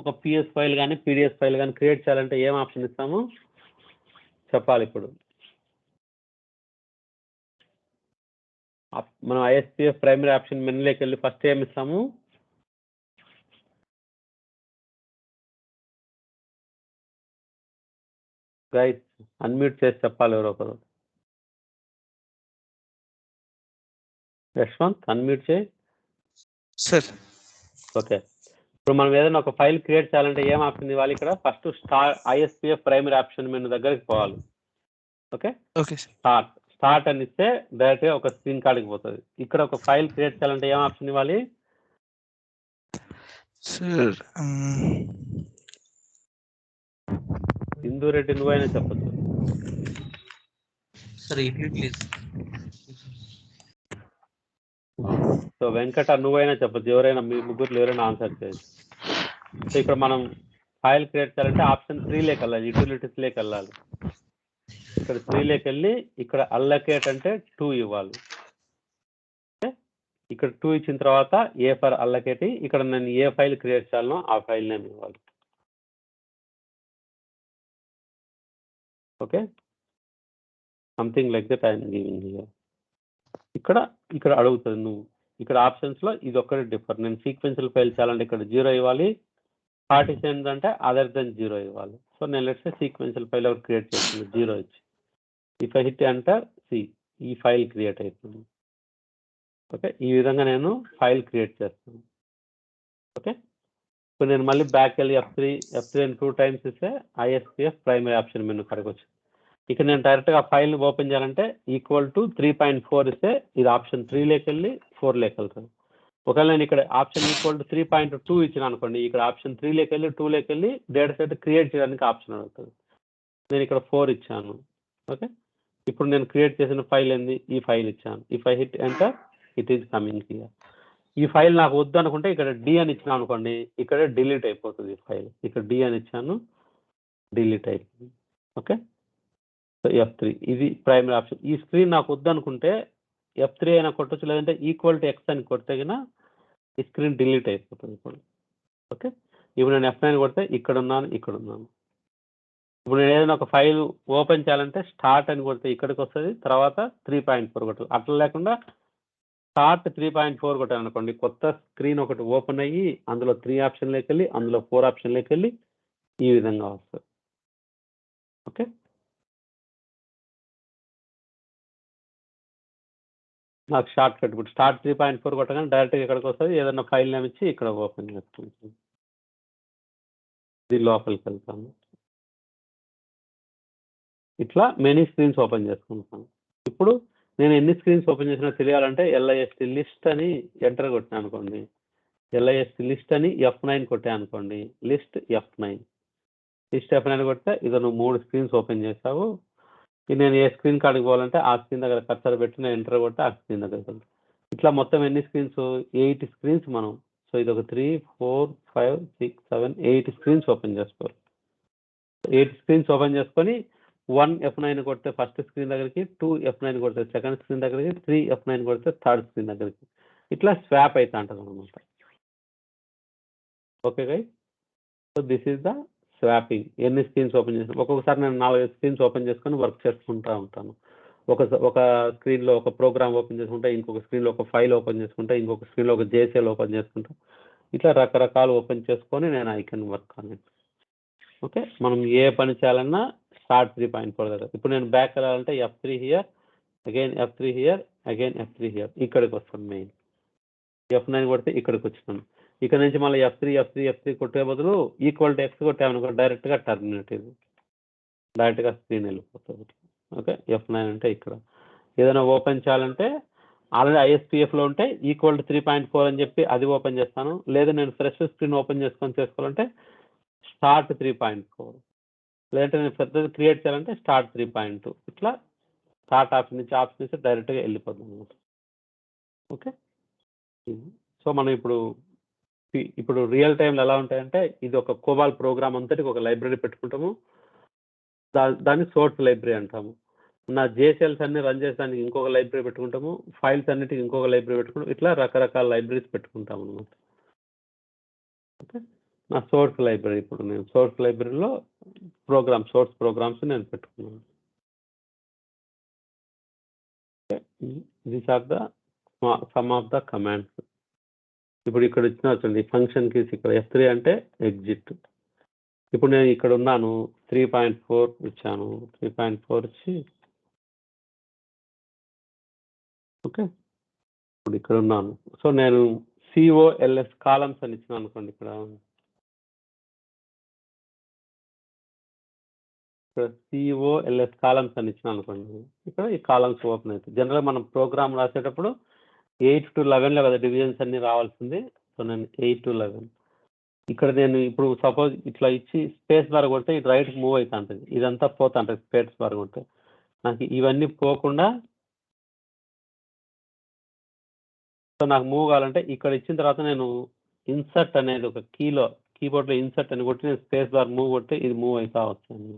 ఒక PS ఫైల్ కానీ PDF ఫైల్ కానీ క్రియేట్ చేయాలంటే ఏం ఆప్షన్ ఇస్తాము చెప్పాలి. ఇప్పుడు మనం ISPF ప్రైమరీ ఆప్షన్ మెనూలోకి వెళ్ళి ఫస్ట్ ఏమి ఇస్తాము, గైస్ అన్మ్యూట్ చేసి చెప్పాలి ఎవరో ఒకరు. యశ్వంత్ అన్మ్యూట్ చేయి. సార్ ఓకే, ఇప్పుడు మనం ఏదైనా ఒక ఫైల్ క్రియేట్ చేయాలంటే ఏం ఆప్షన్ ఇవ్వాలి, ఇక్కడ first ISPF primary option menu దగ్గరికి పోవాలి. ఓకే, ఓకే స్టార్ట్ అని ఇస్తే డైరెక్ట్గా ఒక స్క్రీన్ కార్డ్కి పోతుంది. ఇక్కడ ఒక ఫైల్ క్రియేట్ చేయాలంటే ఏం ఆప్షన్ ఇవ్వాలి సార్. సింధు రెడ్డి నువ్వైనా చెప్పచ్చు. Sir please. సో వెంకట నువ్వైనా చెప్పచ్చు, ఎవరైనా మీ ముగ్గురు ఎవరైనా ఆన్సర్ చేయొచ్చు. సో ఇక్కడ మనం ఫైల్ క్రియేట్ చేయాలంటే ఆప్షన్ 3లోకి వెళ్ళాలి, యూటిలిటీస్లోకి వెళ్ళాలి. ఇక్కడ 3లోకి వెళ్ళి ఇక్కడ అల్లకేట్ అంటే 2 ఇవ్వాలి. ఇక్కడ 2 ఇచ్చిన తర్వాత ఏ ఫర్ అల్లకేట్, ఇక్కడ నేను ఏ ఫైల్ క్రియేట్ చేయాలనో ఆ ఫైల్ నేమ్ ఇవ్వాలి. Okay, something like that I'm giving here. ఇక్కడ అడుగుతుంది నువ్వు ఇక్కడ ఆప్షన్స్లో ఇది ఒక్కటి డిఫర్. నేను సీక్వెన్షియల్ ఫైల్ చేయాలంటే ఇక్కడ 0 ఇవ్వాలి, పార్టిషన్ అంటే అదర్ దెన్ 0 ఇవ్వాలి. సో నేను లెట్స్ సీక్వెన్షియల్ ఫైల్ ఒకటి క్రియేట్ చేస్తుంది 0 ఇచ్చి. ఇఫ్ ఐ హిట్ ఎంటర్ ఈ ఫైల్ క్రియేట్ అవుతుంది. ఓకే, ఈ విధంగా నేను ఫైల్ క్రియేట్ చేస్తాను. ఓకే, ఇప్పుడు నేను మళ్ళీ బ్యాక్ వెళ్ళి F3 అని 2 టైమ్స్ ఇస్తే ISPF primary option menu correct వచ్చింది. ఇక్కడ నేను డైరెక్ట్గా ఫైల్ని ఓపెన్ చేయాలంటే ఈక్వల్ టు 3.4 ఇస్తే ఇది ఆప్షన్ 3లోకి వెళ్ళి 4లోకి వెళ్తుంది. ఒకవేళ నేను ఇక్కడ ఆప్షన్ ఈక్వల్ టు 3.2 ఇచ్చిన అనుకోండి, ఇక్కడ ఆప్షన్ 3లోకి వెళ్ళి 2లోకి వెళ్ళి డేటా సెట్ క్రియేట్ చేయడానికి ఆప్షన్ అడుగుతుంది. నేను ఇక్కడ 4 ఇచ్చాను. ఓకే, ఇప్పుడు నేను క్రియేట్ చేసిన ఫైల్ ఏంది, ఈ ఫైల్ ఇచ్చాను. If I hit enter it is coming here. ఈ ఫైల్ నాకు వద్దు అనుకుంటే ఇక్కడ D అని ఇచ్చినా అనుకోండి, ఇక్కడ డిలీట్ అయిపోతుంది ఈ ఫైల్. ఇక్కడ D అని ఇచ్చాను, డిలీట్ అయిపోయింది. ఓకే, సో F3 ఇది ప్రైమరీ ఆప్షన్. ఈ స్క్రీన్ నాకు వద్దు అనుకుంటే F3 అయినా కొట్టచ్చు, లేదంటే ఈక్వల్ టు X అని కొడితే కన్నా ఈ స్క్రీన్ డిలీట్ అయిపోతుంది ఇప్పుడు. ఓకే, ఇప్పుడు నేను F9 కొడితే ఇక్కడ ఉన్నాను. ఇప్పుడు నేను ఏదైనా ఒక ఫైల్ ఓపెన్ చేయాలంటే స్టార్ట్ అని కొడితే ఇక్కడికి వస్తుంది, తర్వాత 3.4 కొట్టాలి. అట్లా లేకుండా స్టార్ట్ 3.4 కొట్టాను అనుకోండి, కొత్త స్క్రీన్ ఒకటి ఓపెన్ అయ్యి అందులో 3 ఆప్షన్లోకి వెళ్ళి అందులో 4 ఆప్షన్లోకి వెళ్ళి ఈ విధంగా వస్తుంది. ఓకే, నాకు షార్ట్ కట్ ఇప్పుడు స్టార్ట్ 3.4 కొట్టగానే డైరెక్ట్గా ఇక్కడికి వస్తుంది. ఏదైనా ఫైల్ నేమ్ ఇచ్చి ఇక్కడ ఓపెన్ చేసుకుంటాను, దీని లోపలికి వెళ్తాను. ఇట్లా మెనీ స్క్రీన్స్ ఓపెన్ చేసుకుంటాను. ఇప్పుడు నేను ఎన్ని స్క్రీన్స్ ఓపెన్ చేసినా తెలియాలంటే LIST లిస్ట్ అని ఎంటర్ కొట్టినా అనుకోండి, LIST లిస్ట్ అని F9 కొట్టా అనుకోండి, లిస్ట్ F9 కొడితే ఇక నువ్వు 3 స్క్రీన్స్ ఓపెన్ చేస్తావు. నేను ఏ స్క్రీన్ కాడికి పోవాలంటే ఆ స్క్రీన్ దగ్గర కర్సర్ పెట్టి నేను ఎంటర్ కొట్టి ఆ స్క్రీన్ దగ్గరికి వెళ్తాను. ఇట్లా మొత్తం ఎన్ని స్క్రీన్స్, 8 స్క్రీన్స్ మనం. సో ఇది ఒక 3, 4, 5, 6, 7, 8 స్క్రీన్స్ ఓపెన్ చేసుకోవాలి. 8 స్క్రీన్స్ ఓపెన్ చేసుకొని 1 F9 కొడితే ఫస్ట్ స్క్రీన్ దగ్గరికి, 2 F9 కొడితే సెకండ్ స్క్రీన్ దగ్గరికి, 3 F9 కొడితే థర్డ్ స్క్రీన్ దగ్గరికి. ఇట్లా స్వాప్ అవుతా ఉంటుంది అనమాట. Okay guys, so this is the swapping. ఎన్ని స్క్రీన్స్ ఓపెన్ చేసిన ఒక్కొక్కసారి నేను 4 స్క్రీన్స్ ఓపెన్ చేసుకొని వర్క్ చేసుకుంటూ ఉంటాను. ఒక స్క్రీన్లో ఒక ప్రోగ్రామ్ ఓపెన్ చేసుకుంటా, ఇంకొక స్క్రీన్లో ఒక ఫైల్ ఓపెన్ చేసుకుంటా, ఇంకొక స్క్రీన్లో ఒక JCL ఓపెన్ చేసుకుంటా. ఇట్లా రకరకాలు ఓపెన్ చేసుకొని నేను I can work on it. Okay, మనం ఏ పని చేయాలన్నా స్టార్ట్ 3.4 దగ్గర. ఇప్పుడు నేను బ్యాక్ వెళ్ళాలంటే F3 here, again F3 here, again F3 here, ఇక్కడికి వస్తాను మెయిన్. F9 కొడితే ఇక్కడికి వచ్చినాను. ఇక్కడ నుంచి మళ్ళీ F3 కొట్టే బదులు ఈక్వల్ టు ఎక్స్ కొట్టామనుకో డైరెక్ట్గా టర్మినేట్, ఇది డైరెక్ట్గా స్క్రీన్ వెళ్ళిపోతుంది. ఓకే, F9 అంటే ఇక్కడ ఏదైనా ఓపెన్ చేయాలంటే ఆల్రెడీ ISPFలో ఉంటే ఈక్వల్ టు 3.4 అని చెప్పి అది ఓపెన్ చేస్తాను. లేదా నేను ఫ్రెష్ స్క్రీన్ ఓపెన్ చేసుకోవాలంటే స్టార్ట్ 3.4, లేదంటే నేను పెద్దది క్రియేట్ చేయాలంటే స్టార్ట్ 3.2. ఇట్లా స్టార్ట్ ఆప్షన్ నుంచి డైరెక్ట్గా వెళ్ళిపోతుంది అనమాట. ఓకే, సో మనం ఇప్పుడు రియల్ టైంలో ఎలా ఉంటాయంటే ఇది ఒక కోబాల్ ప్రోగ్రామ్ అంతటికి ఒక లైబ్రరీ పెట్టుకుంటాము, దాన్ని సోర్స్ లైబ్రరీ అంటాము. నా జేసెల్స్ అన్ని రన్ చేసేదానికి ఇంకొక లైబ్రరీ పెట్టుకుంటాము, ఫైల్స్ అన్నిటికి ఇంకొక లైబ్రరీ పెట్టుకుంటాం, ఇట్లా రకరకాల లైబ్రరీస్ పెట్టుకుంటాము అనమాట. ఓకే, నా సోర్స్ లైబ్రరీ, ఇప్పుడు నేను సోర్స్ లైబ్రరీలో సోర్స్ ప్రోగ్రామ్స్ నేను పెట్టుకున్నాను. These are the some of the commands. ఇప్పుడు ఇక్కడ వచ్చింది ఫంక్షన్ కీస్, ఇక్కడ F3 అంటే ఎగ్జిట్. ఇప్పుడు నేను ఇక్కడ ఉన్నాను 3.4 ఇచ్చాను, 3.4 ఇచ్చి ఓకే, ఇప్పుడు ఇక్కడ ఉన్నాను. సో నేను COLS కాలమ్స్ అని ఇచ్చిన అనుకోండి, ఇక్కడ COLS కాలమ్స్ అని ఇచ్చిన అనుకోండి, ఇక్కడ ఈ కాలమ్స్ ఓపెన్ అవుతాయి. జనరల్గా మనం ప్రోగ్రామ్ రాసేటప్పుడు 8 to 11లో కదా డివిజన్స్ అన్ని రావాల్సింది. సో నేను 8 to 11 ఇక్కడ నేను ఇప్పుడు సపోజ్ ఇట్లా ఇచ్చి స్పేస్ బార్ కొడితే ఇది రైట్ మూవ్ అవుతా ఉంటుంది, ఇదంతా పోతా ఉంటుంది. స్పేస్ బార్ కొడితే నాకు ఇవన్నీ పోకుండా, సో నాకు మూవ్ కావాలంటే ఇక్కడ ఇచ్చిన తర్వాత నేను ఇన్సర్ట్ అనేది ఒక కీబోర్డ్లో ఇన్సర్ట్ అని కొట్టి నేను స్పేస్ బార్ మూవ్ కొడితే ఇది మూవ్ అవుతా వస్తుంది.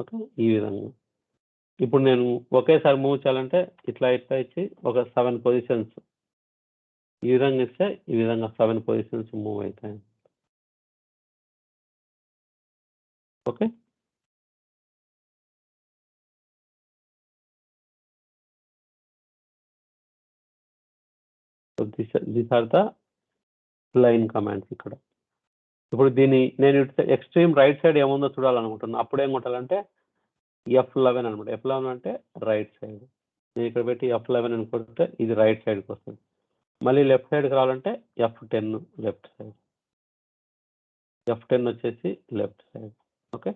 ఓకే, ఈ విధంగా ఇప్పుడు నేను ఒకేసారి మూవ్ చేయాలంటే ఇట్లా ఇచ్చి ఒక 7 పొజిషన్స్ ఈ విధంగా ఇస్తే ఈ విధంగా 7 పొజిషన్స్ మూవ్ అవుతాయి. Okay, so this are the line commands. ఇక్కడ ఇప్పుడు దీన్ని నేను ఎక్స్ట్రీమ్ రైట్ సైడ్ ఏముందో చూడాలనుకుంటున్నాను. అప్పుడు ఏం కొట్టాలంటే F11 అనమాట. F11 అంటే రైట్ సైడ్. నేను ఇక్కడ పెట్టి F11 అని కొడితే ఇది రైట్ సైడ్కి వస్తుంది. మళ్ళీ లెఫ్ట్ సైడ్కి రావాలంటే F10 లెఫ్ట్ సైడ్, F10 వచ్చేసి లెఫ్ట్ సైడ్. ఓకే,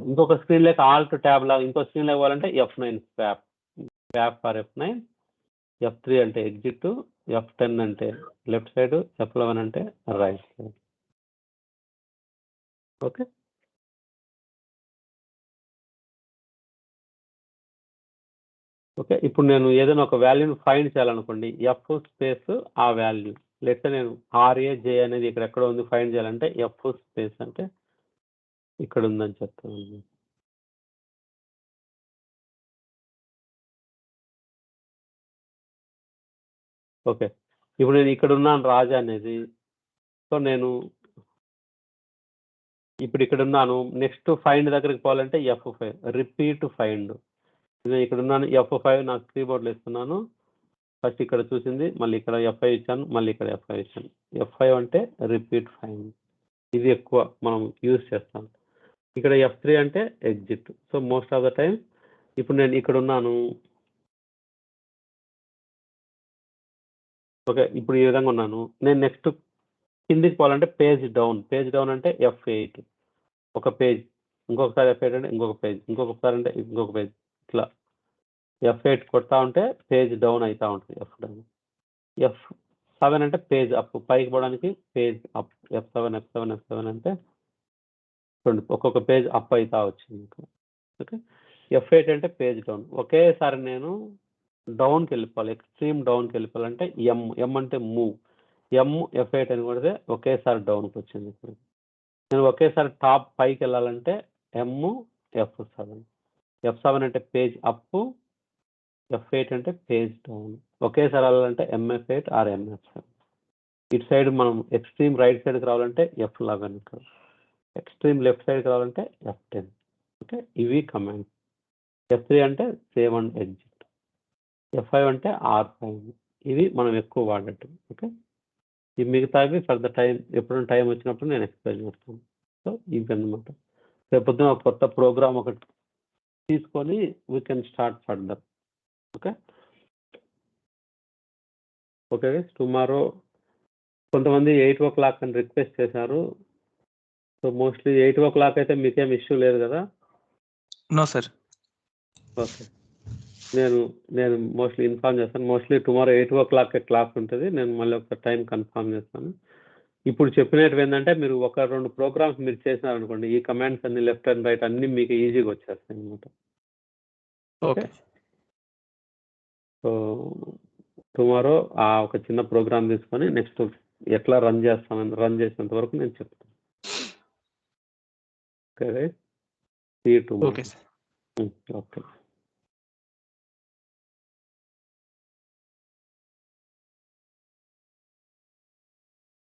ఇంకొక స్క్రీన్ లేక ఆల్ట్ ట్యాబ్ లాగా ఇంకో స్క్రీన్ లేక పోవాలంటే F9 swap for F9, F3 అంటే ఎగ్జిట్, F10 అంటే లెఫ్ట్ సైడ్, F11 అంటే రైట్ సైడ్. ఓకే, ఓకే, ఇప్పుడు నేను ఏదైనా ఒక వాల్యూని ఫైండ్ చేయాలనుకోండి, F స్పేస్ ఆ వాల్యూ, లేకపోతే నేను RAJ అనేది ఇక్కడ ఎక్కడ ఉంది ఫైండ్ చేయాలంటే F స్పేస్ అంటే ఇక్కడ ఉందని చెప్తాను. ఓకే, ఇప్పుడు నేను ఇక్కడ ఉన్నాను రాజా అనేది. సో నేను ఇప్పుడు ఇక్కడ ఉన్నాను, నెక్స్ట్ ఫైండ్ దగ్గరికి పోవాలంటే F5 రిపీట్ ఫైండ్. నేను ఇక్కడ ఉన్నాను F5 నాకు కీబోర్డ్లో ఇస్తున్నాను. ఫస్ట్ ఇక్కడ చూసింది, మళ్ళీ ఇక్కడ F5 ఇచ్చాను, మళ్ళీ ఇక్కడ F5 ఇచ్చాను. F5 అంటే రిపీట్ ఫైండ్, ఇది ఎక్కువ మనం యూజ్ చేస్తాం. ఇక్కడ F3 అంటే exit. So most of the time ఇప్పుడు నేను ఇక్కడ ఉన్నాను. ఓకే, ఇప్పుడు ఈ విధంగా ఉన్నాను. నేను నెక్స్ట్ కిందికి పోవాలంటే పేజ్ డౌన్ అంటే F8 ఒక పేజ్, ఇంకొకసారి F8 అంటే ఇంకొక పేజ్, ఇంకొకసారి అంటే ఇంకొక పేజ్, ఇట్లా F8 కొడతా ఉంటే పేజ్ డౌన్ అవుతూ ఉంటుంది. F7 అంటే పేజ్ అప్, పైకి పోవడానికి పేజ్ అప్. F7 అంటే ఒక్కొక్క పేజ్ అప్ అవుతా వచ్చింది. ఓకే, F8 అంటే పేజ్ డౌన్. ఒకేసారి నేను డౌన్కి వెళ్ళిపోవాలి, ఎక్స్ట్రీమ్ డౌన్కి వెళ్ళిపోవాలంటే M అంటే మూవ్. F8 అని కొడితే ఒకేసారి డౌన్కి వచ్చింది. ఇప్పుడు నేను ఒకేసారి టాప్ పైకి వెళ్ళాలంటే F7 అంటే పేజ్ అప్, F8 అంటే పేజ్ డౌన్. ఒకేసారి వెళ్ళాలంటే MF8 ఆర్ MF7. ఇటు సైడ్ మనం ఎక్స్ట్రీమ్ రైట్ సైడ్కి రావాలంటే F11, ఎక్స్ట్రీమ్ లెఫ్ట్ సైడ్కి రావాలంటే F10. ఓకే, ఇవి కమాండ్. F3 అంటే సేవ్ అండ్ ఎగ్జిట్, F5 అంటే R5. ఇవి మనం ఎక్కువ వాడటం. ఓకే, ఈ మిగతావి ఫర్ ద టైం, ఎప్పుడైనా టైం వచ్చినప్పుడు నేను ఎక్స్ప్లెయిన్ చేస్తాను. సో ఇవన్నమాట. రేపొద్దున ఒక కొత్త ప్రోగ్రామ్ ఒకటి తీసుకొని we can start further. Okay okay tomorrow కొంతమంది 8 o'clock అని రిక్వెస్ట్ చేశారు. సో మోస్ట్లీ 8 o'clock అయితే మీకేం ఇష్యూ లేదు కదా? No sir. ఓకే నేను మోస్ట్లీ ఇన్ఫార్మ్ చేస్తాను. మోస్ట్లీ టుమారో 8 o'clock క్లాస్ ఉంటుంది. నేను మళ్ళీ ఒక టైం కన్ఫర్మ్ చేస్తాను. ఇప్పుడు చెప్పినట్టు ఏంటంటే మీరు 1-2 ప్రోగ్రామ్స్ మీరు చేసినారనుకోండి, ఈ కమాండ్స్ అన్ని లెఫ్ట్ అండ్ రైట్ అన్ని మీకు ఈజీగా వచ్చేస్తాయి అనమాట. ఓకే సో టుమారో ఆ ఒక చిన్న ప్రోగ్రామ్ తీసుకొని నెక్స్ట్ ఎట్లా రన్ చేసేంత వరకు నేను చెప్తాను. Okay right. Okay sir. Okay.